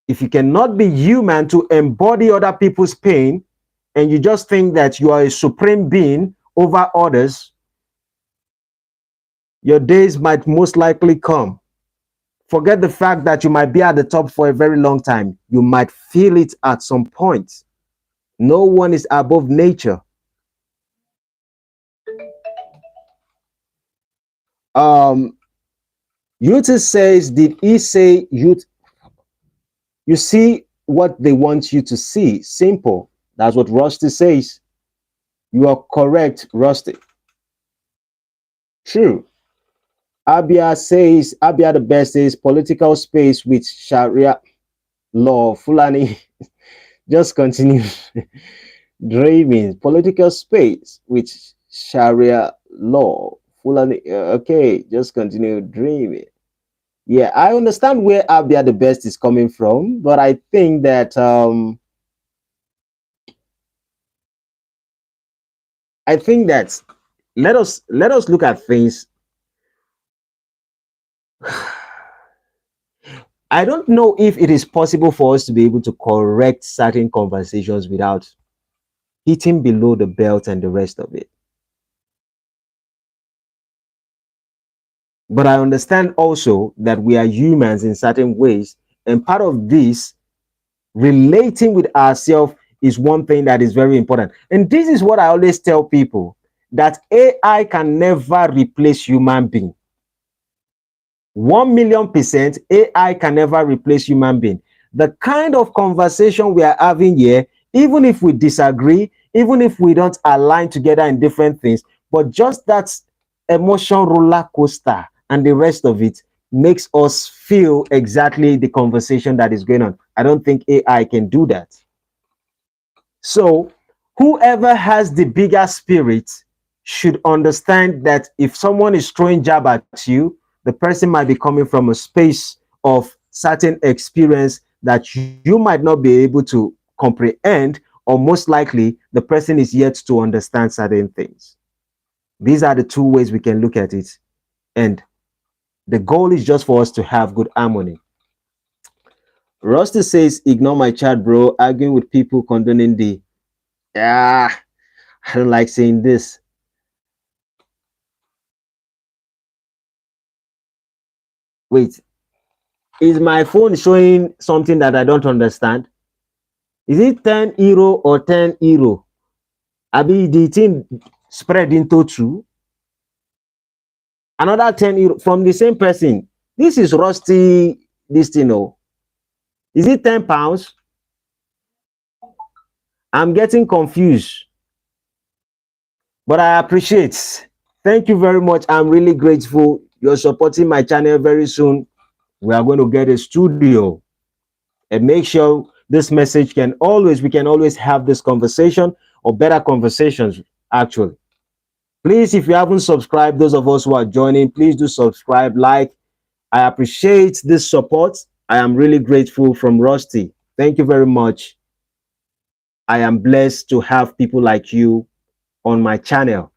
Speaker 1: If you cannot be human to embody other people's pain, and you just think that you are a supreme being over others, your days might most likely come. Forget the fact that you might be at the top for a very long time. You might feel it at some point. No one is above nature. Um, Youth says, did he say youth? You see what they want you to see. Simple. That's what Rusty says. You are correct, Rusty. True. Abia the best is political space with Sharia law. Fulani just continue dreaming. Political space with Sharia law. Fulani, okay, just continue dreaming. Yeah, I understand where Abia the best is coming from, but I think that I think that let us look at things. I don't know if it is possible for us to be able to correct certain conversations without hitting below the belt and the rest of it. But I understand also that we are humans in certain ways, and part of this relating with ourselves is one thing that is very important. And this is what I always tell people, that AI can never replace human being. 1,000,000% AI can never replace human being. The kind of conversation we are having here, even if we disagree, even if we don't align together in different things, but just that emotion roller coaster and the rest of it makes us feel exactly the conversation that is going on. I don't think AI can do that. So whoever has the bigger spirit should understand that if someone is throwing jab at you, the person might be coming from a space of certain experience that you might not be able to comprehend, or most likely the person is yet to understand certain things. These are the two ways we can look at it. And the goal is just for us to have good harmony. Rusty says, ignore my chat, bro. Arguing with people condoning the. Yeah, I don't like saying this. Wait, is my phone showing something that I don't understand? Is it 10 euro or 10 euro? Abi the thing spread into two? Another 10 euro from the same person. This is Rusty, this thing. Oh. Is it 10 pounds? I'm getting confused. But I appreciate. Thank you very much. I'm really grateful. You're supporting my channel. Very soon we are going to get a studio, and make sure this message we can always have this conversation, or better conversations actually. Please, if you haven't subscribed, those of us who are joining, please do subscribe, like. I appreciate this support. I am really grateful from Rusty. Thank you very much. I am blessed to have people like you on my channel,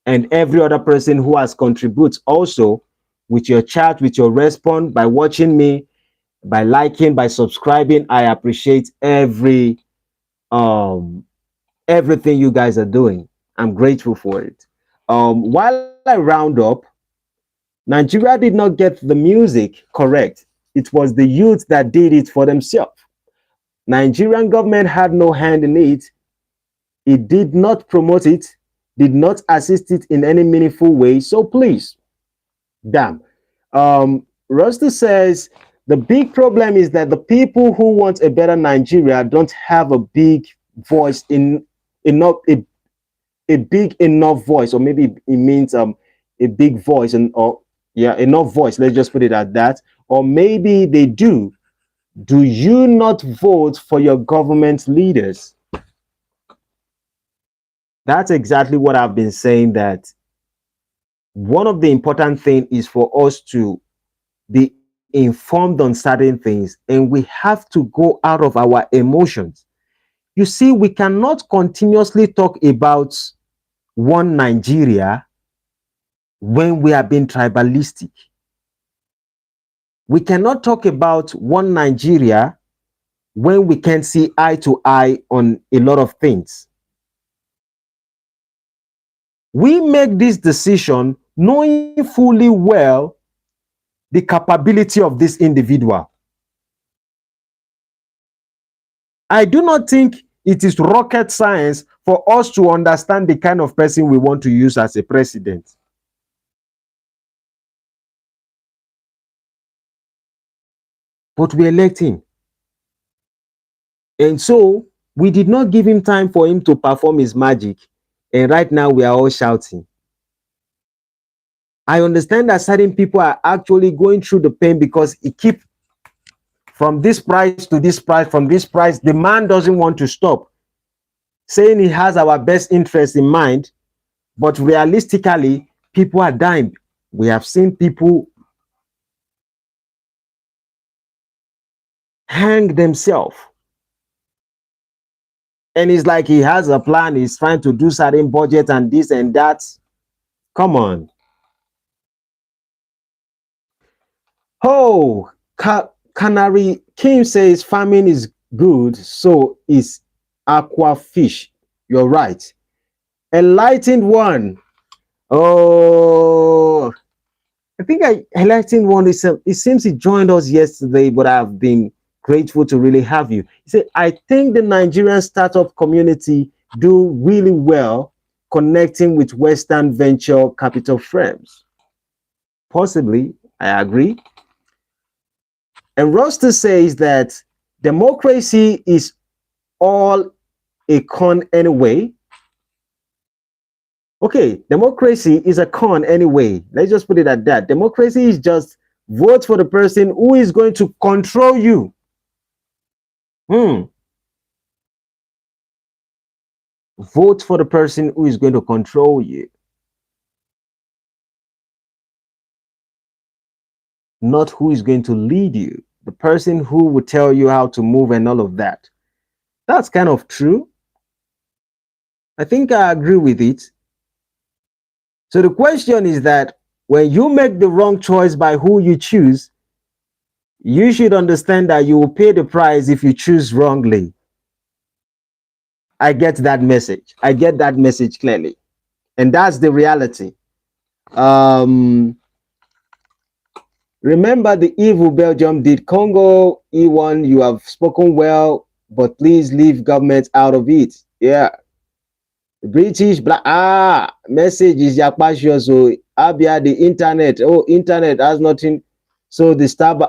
Speaker 1: and every other person who has contributed also with your chat, with your response, by watching me, by liking, by subscribing. I appreciate um everything you guys are doing. I'm grateful for it. While I round up, Nigeria did not get the music correct. It was the youth that did it for themselves. Nigerian government had no hand in it. It did not promote it, did not assist it in any meaningful way. So please, damn. Roster says the big problem is that the people who want a better Nigeria don't have a big voice in enough a big enough voice, or maybe it means a big voice, and or yeah, enough voice. Let's just put it at that. Or maybe they do. Do you not vote for your government leaders? That's exactly what I've been saying, that one of the important things is for us to be informed on certain things, and we have to go out of our emotions. You see, we cannot continuously talk about one Nigeria when we are being tribalistic. We cannot talk about one Nigeria when we can't see eye to eye on a lot of things. We make this decision knowing fully well the capability of this individual. I do not think it is rocket science for us to understand the kind of person we want to use as a president. But we elect him. And so we did not give him time for him to perform his magic. And right now we are all shouting. I understand that certain people are actually going through the pain because it keeps from this price to this price, from this price. The man doesn't want to stop, saying he has our best interest in mind, but realistically, people are dying. We have seen people hang themselves. And it's like he has a plan, he's trying to do certain budget and this and that. Come on. Oh, Canary Kim says farming is good, so is aqua fish. You're right. Enlightened one. Oh, I think enlightened one is it seems he joined us yesterday, but I've been grateful to really have you. He said, I think the Nigerian startup community do really well connecting with Western venture capital firms. Possibly, I agree. And Roster says that democracy is all a con anyway. Okay, democracy is a con anyway. Let's just put it at that. Democracy is just vote for the person who is going to control you. Vote for the person who is going to control you. Not who is going to lead you. The person who will tell you how to move and all of that. That's kind of true. I think I agree with it. So the question is that when you make the wrong choice by who you choose, you should understand that you will pay the price if you choose wrongly. I get that message. I get that message clearly. And that's the reality. Remember the evil Belgium did Congo, E1, you have spoken well, but please leave government out of it. Yeah. British message is Yakpasho, so Abia the internet. Oh, internet has nothing. So the stab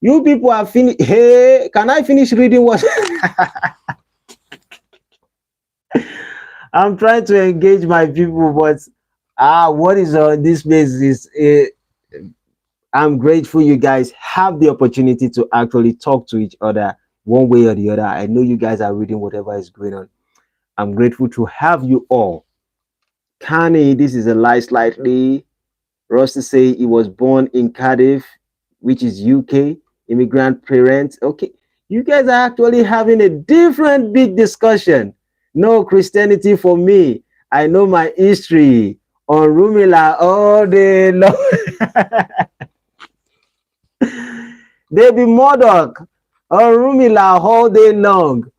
Speaker 1: you people are finished. Hey, can I finish reading what I'm trying to engage my people, but what is on this place is I'm grateful you guys have the opportunity to actually talk to each other one way or the other. I know you guys are reading whatever is going on. I'm grateful to have you all. Kanye, this is a lie slightly. Rusty say he was born in Cardiff, which is UK, immigrant parents. Okay, you guys are actually having a different big discussion. No Christianity for me. I know my history on Rumila all day long. They be Modoc on Rumila all day long.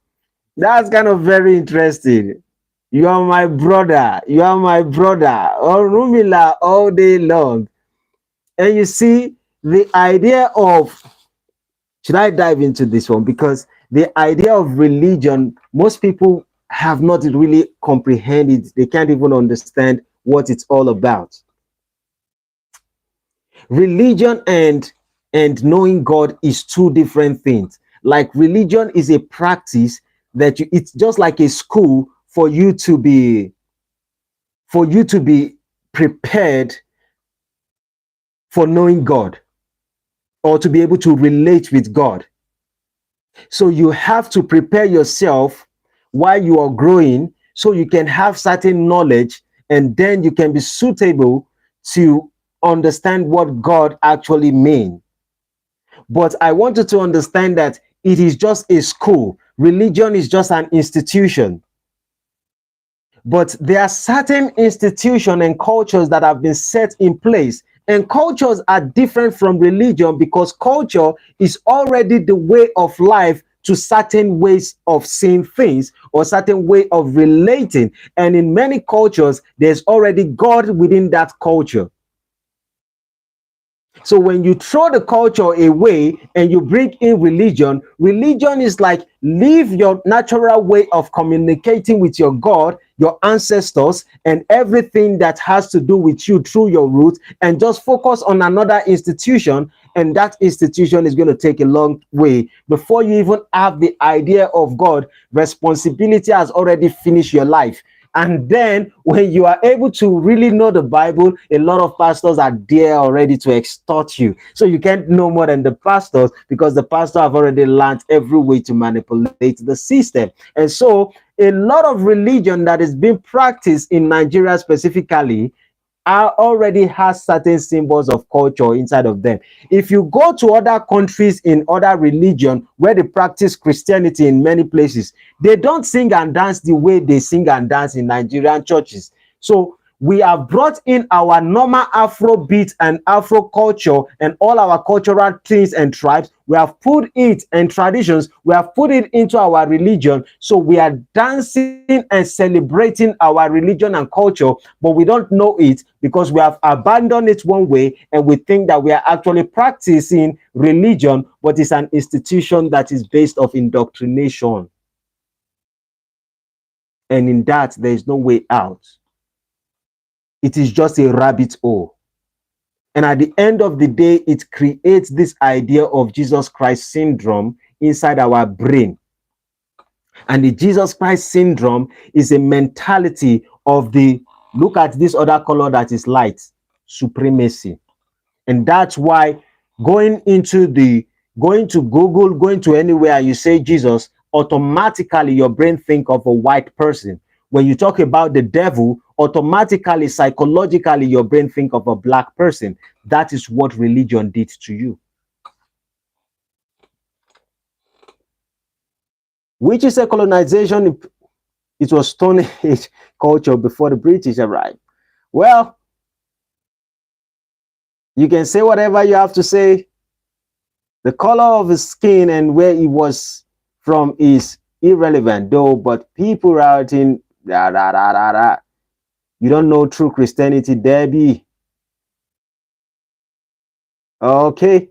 Speaker 1: That's kind of very interesting. You are my brother. You are my brother. On Rumila all day long. And you see, the idea of, should I dive into this one? Because the idea of religion, most people have not really comprehended. They can't even understand what it's all about. Religion and knowing God is two different things. Like religion is a practice that it's just like a school for you to be prepared for knowing God or to be able to relate with God. So you have to prepare yourself while you are growing so you can have certain knowledge and then you can be suitable to understand what God actually means. But I want you to understand that it is just a school. Religion is just an institution. But there are certain institutions and cultures that have been set in place And cultures are different from religion because culture is already the way of life to certain ways of seeing things or certain way of relating. And in many cultures, there's already God within that culture. So when you throw the culture away and you bring in religion, religion is like leave your natural way of communicating with your God, your ancestors, and everything that has to do with you through your roots, and just focus on another institution. And that institution is going to take a long way. Before you even have the idea of God, responsibility has already finished your life. And then when you are able to really know the Bible, a lot of pastors are there already to extort you. So you can't know more than the pastors because the pastor have already learned every way to manipulate the system. And so a lot of religion that is being practiced in Nigeria specifically already has certain symbols of culture inside of them. If you go to other countries in other religion where they practice Christianity in many places, they don't sing and dance the way they sing and dance in Nigerian churches. So we have brought in our normal Afrobeat and Afro culture and all our cultural things and tribes. We have put it and traditions, we have put it into our religion. So we are dancing and celebrating our religion and culture, but we don't know it because we have abandoned it one way and we think that we are actually practicing religion, but it's an institution that is based off indoctrination. And in that, there is no way out. It is just a rabbit hole. And at the end of the day, it creates this idea of Jesus Christ syndrome inside our brain. And the Jesus Christ syndrome is a mentality of the, look at this other color that is light, supremacy. And that's why going to Google, going to anywhere you say Jesus, automatically your brain think of a white person. When you talk about the devil, automatically, psychologically, your brain think of a black person. That is what religion did to you. Which is a colonization. It was Stone Age culture before the British arrived. Well, you can say whatever you have to say. The color of his skin and where he was from is irrelevant, though, but people writing, you don't know true Christianity, Debbie. Okay.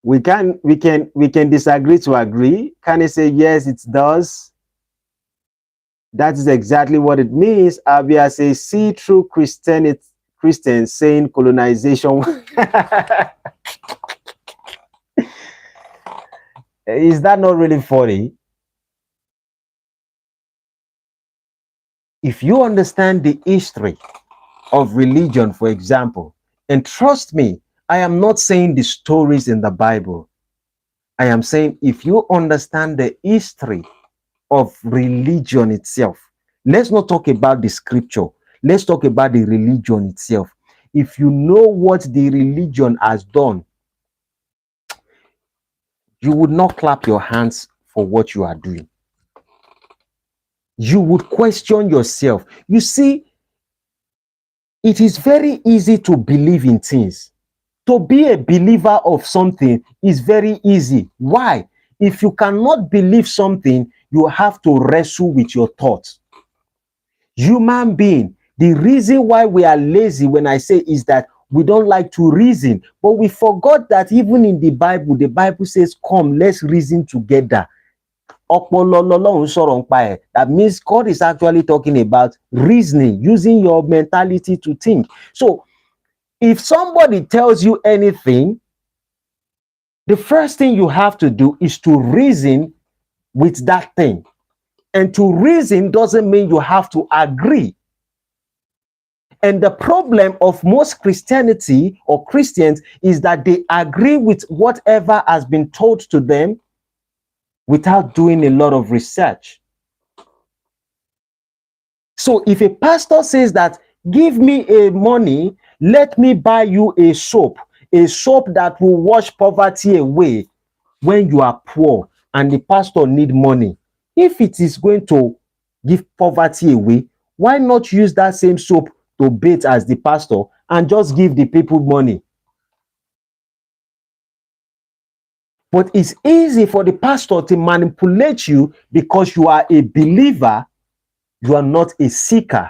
Speaker 1: We can disagree to agree. Can I say yes, it does? That is exactly what it means. Abia says, see through Christians saying colonization. Is that not really funny? If you understand the history of religion, for example, and trust me, I am not saying the stories in the Bible. I am saying if you understand the history of religion itself, let's not talk about the scripture. Let's talk about the religion itself. If you know what the religion has done, you would not clap your hands for what you are doing. You would question yourself. You see, it is very easy to believe in things. To be a believer of something is very easy. Why? If you cannot believe something, you have to wrestle with your thoughts. Human being, the reason why we are lazy, when I say, is that we don't like to reason. But we forgot that even in the Bible says, come, let's reason together. That means God is actually talking about reasoning, using your mentality to think. So if somebody tells you anything, the first thing you have to do is to reason with that thing. And to reason doesn't mean you have to agree. And the problem of most Christianity or Christians is that they agree with whatever has been told to them without doing a lot of research. So if a pastor says that, give me a money, let me buy you a soap that will wash poverty away when you are poor, and the pastor need money. If it is going to give poverty away, why not use that same soap to bait as the pastor and just give the people money. But it's easy for the pastor to manipulate you because you are a believer, you are not a seeker.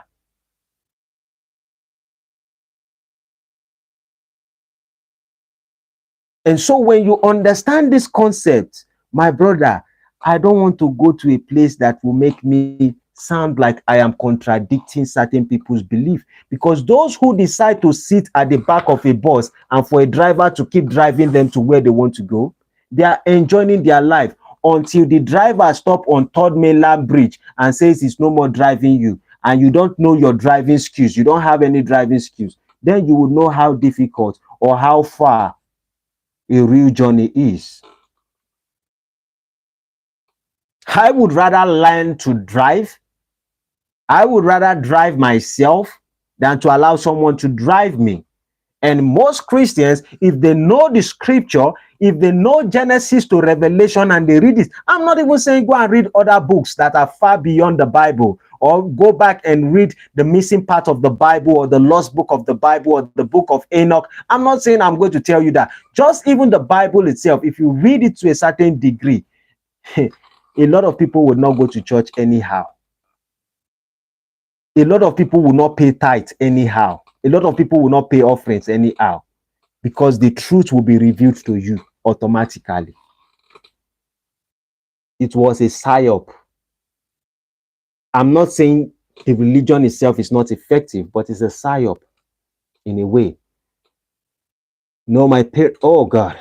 Speaker 1: And so when you understand this concept, my brother, I don't want to go to a place that will make me sound like I am contradicting certain people's belief, because those who decide to sit at the back of a bus and for a driver to keep driving them to where they want to go, they are enjoying their life until the driver stop on Third Mainland Bridge and says he's no more driving you, and you don't know your driving skills, you don't have any driving skills, then you will know how difficult or how far a real journey is. I would rather learn to drive. I would rather drive myself than to allow someone to drive me. And most Christians, if they know the scripture, if they know Genesis to Revelation and they read it, I'm not even saying go and read other books that are far beyond the Bible, or go back and read the missing part of the Bible or the lost book of the Bible or the book of Enoch. I'm not saying I'm going to tell you that. Just even the Bible itself, if you read it to a certain degree, a lot of people would not go to church anyhow. A lot of people will not pay tithe anyhow. A lot of people will not pay offerings anyhow, because the truth will be revealed to you automatically. It was a psyop. I'm not saying the religion itself is not effective, but it's a psyop in a way. No, my parents, oh God.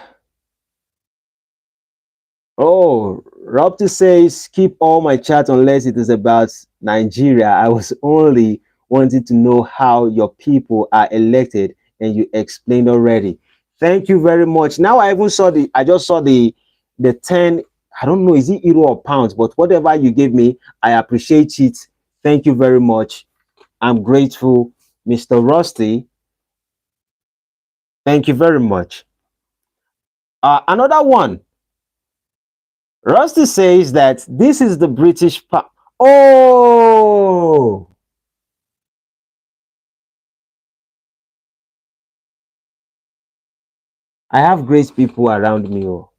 Speaker 1: Oh, Robty says, keep all my chat unless it is about Nigeria. I was only wanting to know how your people are elected, and you explained already. Thank you very much. Now I just saw the 10, I don't know, is it euro or pounds, but whatever you gave me, I appreciate it. Thank you very much. I'm grateful, Mr. Rusty. Thank you very much. Another one. Rusty says that this is the British Oh! I have great people around me. Oh.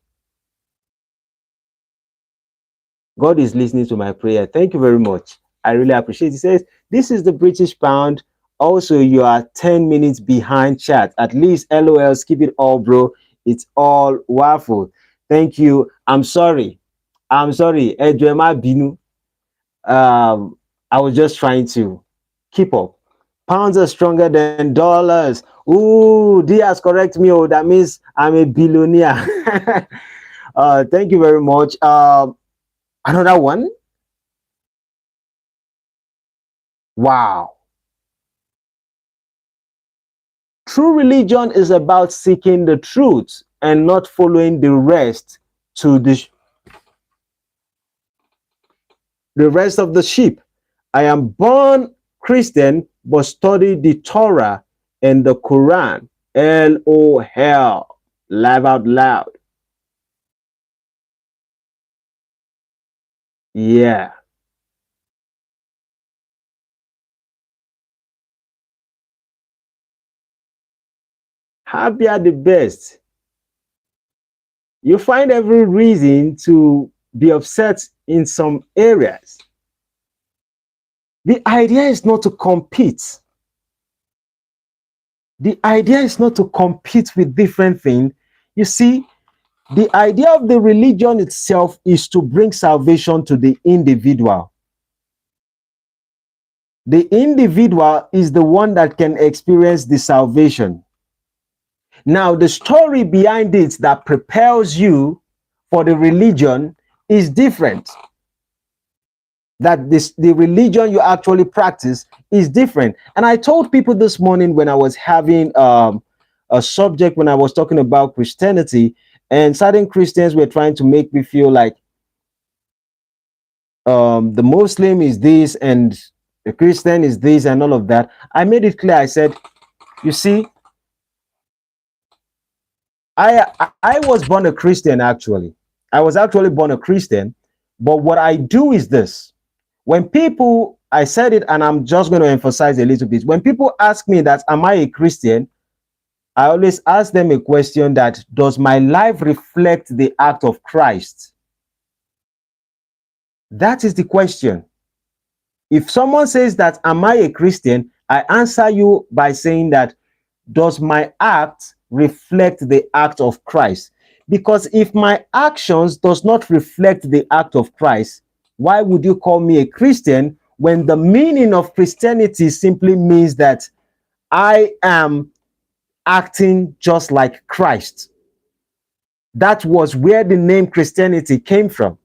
Speaker 1: God is listening to my prayer. Thank you very much. I really appreciate it. He says, this is the British pound. Also, you are 10 minutes behind chat. At least, LOL, skip it all, bro. It's all waffle. Thank you. I'm sorry. Ejema Binu. I was just trying to keep up. Pounds are stronger than dollars. Ooh, Diaz, correct me. Oh, that means I'm a billionaire. Thank you very much. Another one. Wow. True religion is about seeking the truth and not following the rest to the rest of the sheep. I am born Christian, but study the Torah and the Quran. LOL. Laugh out loud. Yeah. Happy are the best. You find every reason to be upset in some areas. The idea is not to compete. The idea is not to compete with different things. You see, the idea of the religion itself is to bring salvation to the individual. The individual is the one that can experience the salvation. Now, the story behind it that propels you for the religion is different. That the religion you actually practice is different. And I told people this morning when I was having a subject, when I was talking about Christianity, and certain Christians were trying to make me feel like the Muslim is this and the Christian is this and all of that. I made it clear. I said, you see, I was born a Christian, actually. I was actually born a Christian. But what I do is this. When people I said it, and I'm just going to emphasize a little bit. When people ask me that, am I a Christian? I always ask them a question that, does my life reflect the act of Christ? That is the question. If someone says that, am I a Christian? I answer you by saying that, does my act reflect the act of Christ? Because if my actions does not reflect the act of Christ, why would you call me a Christian when the meaning of Christianity simply means that I am acting just like Christ? That was where the name Christianity came from.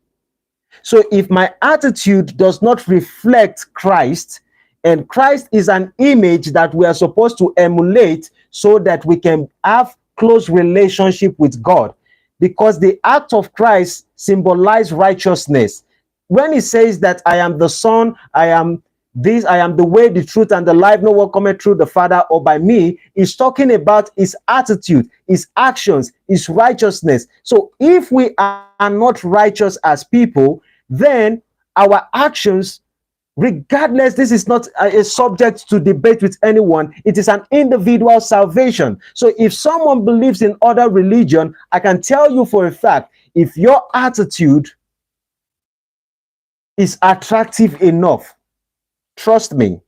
Speaker 1: So if my attitude does not reflect Christ, and Christ is an image that we are supposed to emulate so that we can have close relationship with God, because the act of Christ symbolizes righteousness. When he says that I am the Son, I am this, I am the way, the truth, and the life, no one cometh through the Father or by me, he's talking about his attitude, his actions, his righteousness. So if we are not righteous as people, then our actions, regardless, this is not a subject to debate with anyone, it is an individual salvation. So if someone believes in other religion, I can tell you for a fact, if your attitude is attractive enough, trust me,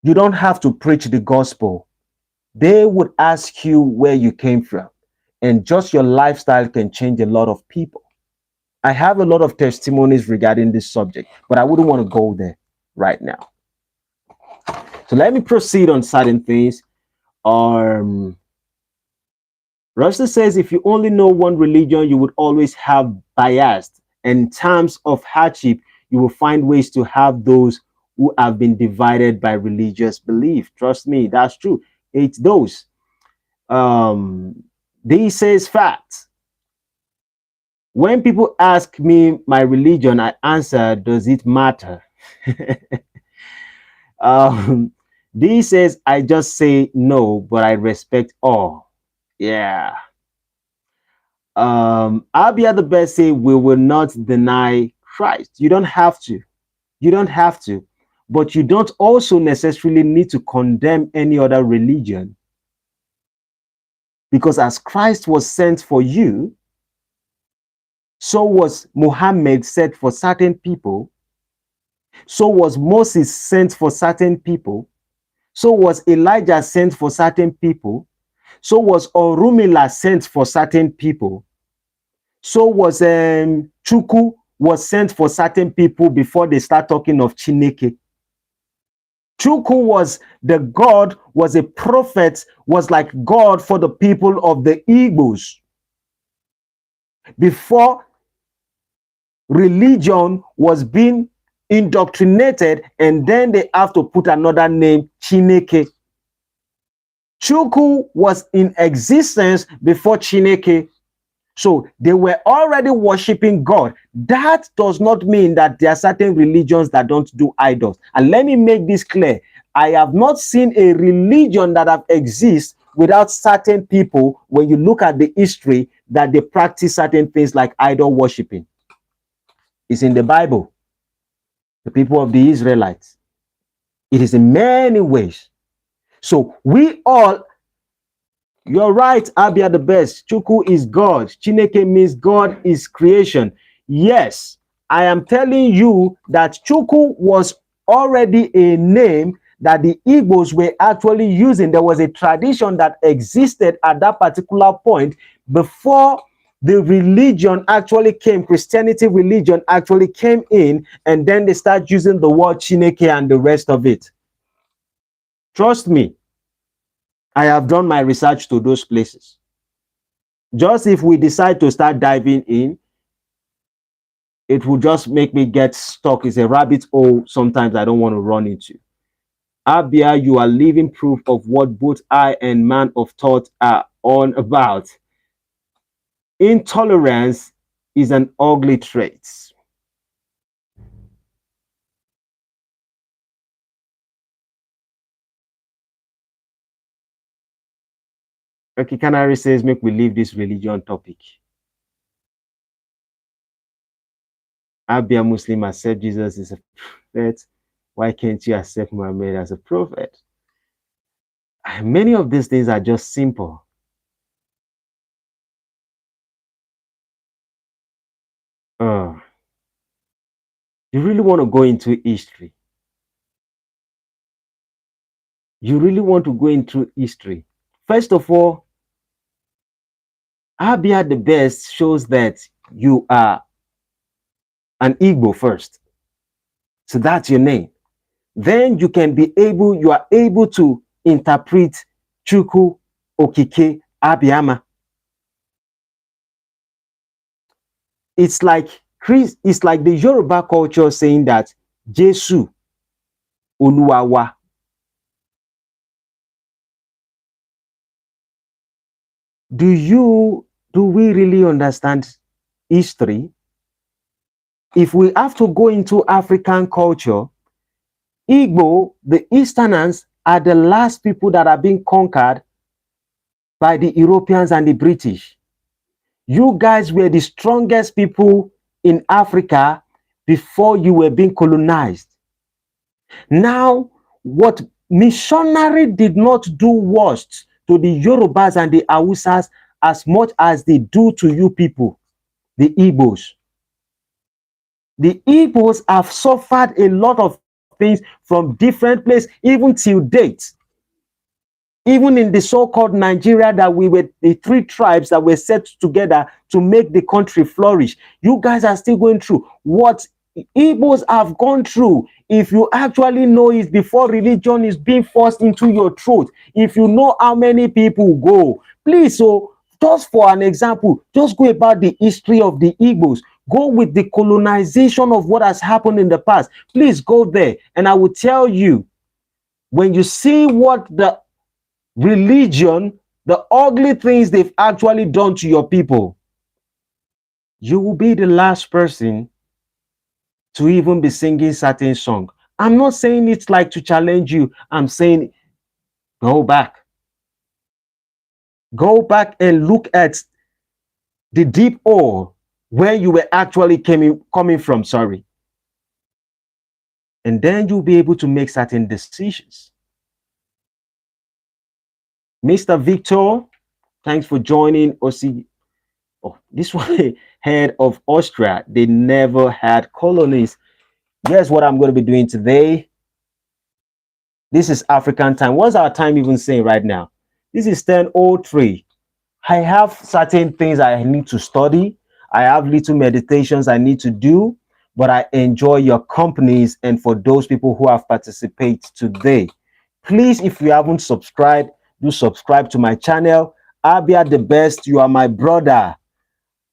Speaker 1: you don't have to preach the gospel. They would ask you where you came from, and just your lifestyle can change a lot of people. I have a lot of testimonies regarding this subject, but I wouldn't want to go there right now. So let me proceed on certain things. Rusty says, if you only know one religion, you would always have bias. In terms of hardship, you will find ways to have those who have been divided by religious belief. Trust me, that's true. It's those. He says facts. When people ask me my religion, I answer, does it matter? D says, I just say no, but I respect all. Yeah. Abia the best say, we will not deny Christ. You don't have to. You don't have to. But you don't also necessarily need to condemn any other religion. Because as Christ was sent for you, so was Muhammad sent for certain people. So was Moses sent for certain people. So was Elijah sent for certain people. So was Orumila sent for certain people. So was Chuku was sent for certain people before they start talking of Chineke. Chuku was the God, was a prophet, was like God for the people of the Igbos. Before religion was being indoctrinated, and then they have to put another name, Chineke. Chuku was in existence before Chineke. So they were already worshiping God. That does not mean that there are certain religions that don't do idols. And let me make this clear. I have not seen a religion that have exist without certain people, when you look at the history, that they practice certain things like idol worshiping. It's in the Bible. The people of the Israelites. It is in many ways. So we all, you're right, Abia the best. Chuku is God. Chineke means God is creation. Yes, I am telling you that Chuku was already a name that the Igbos were actually using. There was a tradition that existed at that particular point before the religion actually came, Christianity religion actually came in, and then they start using the word Chineke and the rest of it. Trust me, I have done my research to those places. Just if we decide to start diving in, it will just make me get stuck. It's a rabbit hole sometimes I don't want to run into. Abia, you are living proof of what both I and man of thought are on about. Intolerance is an ugly trait. Okay, Canary says, make we leave this religion topic. I'll be a Muslim, accept Jesus as a prophet. Why can't you accept Muhammad as a prophet? Many of these things are just simple. Uh, you really want to go into history. You really want to go into history. First of all, Abia the best shows that you are an Igbo first. So that's your name. Then you are able to interpret Chuku Okike Abiyama. It's like the Yoruba culture saying that Jesu Oluwawa. Do we really understand history? If we have to go into African culture, Igbo, the Easterners, are the last people that are being conquered by the Europeans and the British. You guys were the strongest people in Africa before you were being colonized. Now, what missionary did not do worst to the Yorubas and the Hausas as much as they do to you people, the Igbos. The Igbos have suffered a lot of things from different places, even till date. Even in the so-called Nigeria, that we were the three tribes that were set together to make the country flourish. You guys are still going through what Igbos have gone through. If you actually know it before religion is being forced into your throat, if you know how many people go, please, so just for an example, just go about the history of the Igbos. Go with the colonization of what has happened in the past. Please go there, and I will tell you, when you see what the religion, the ugly things they've actually done to your people, you will be the last person to even be singing certain song. I'm not saying it's like to challenge you. I'm saying go back. Go back and look at the deep hole where you were actually coming from, sorry. And then you'll be able to make certain decisions. Mr. Victor, thanks for joining. Oh, this one, head of Austria. They never had colonies. Guess what I'm going to be doing today? This is African time. What's our time even saying right now? This is 10:03. I have certain things I need to study. I have little meditations I need to do, but I enjoy your companies. And for those people who have participated today, please, if you haven't subscribed, do subscribe to my channel. Abia the best. You are my brother.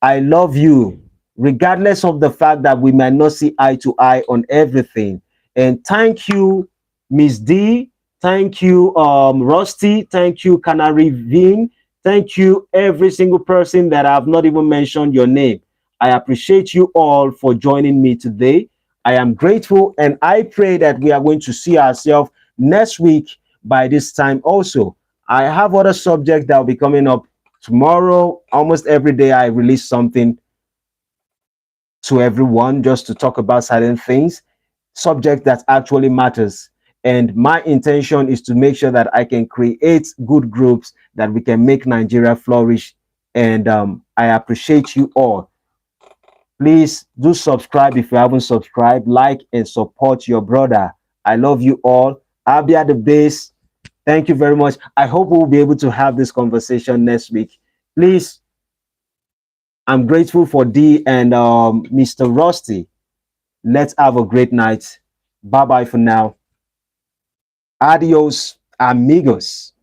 Speaker 1: I love you, regardless of the fact that we might not see eye to eye on everything. And thank you, Miss D. Thank you, Rusty. Thank you, Canary Ving. Thank you, every single person that I have not even mentioned your name. I appreciate you all for joining me today. I am grateful, and I pray that we are going to see ourselves next week by this time also. I have other subjects that will be coming up tomorrow. Almost every day I release something to everyone just to talk about certain things, subject that actually matters. And my intention is to make sure that I can create good groups that we can make Nigeria flourish. And I appreciate you all. Please do subscribe if you haven't subscribed, like and support your brother. I love you all. I'll be at the base. Thank you very much. I hope we'll be able to have this conversation next week. Please, I'm grateful for D and Mr. Rusty. Let's have a great night. Bye-bye for now. Adios, amigos.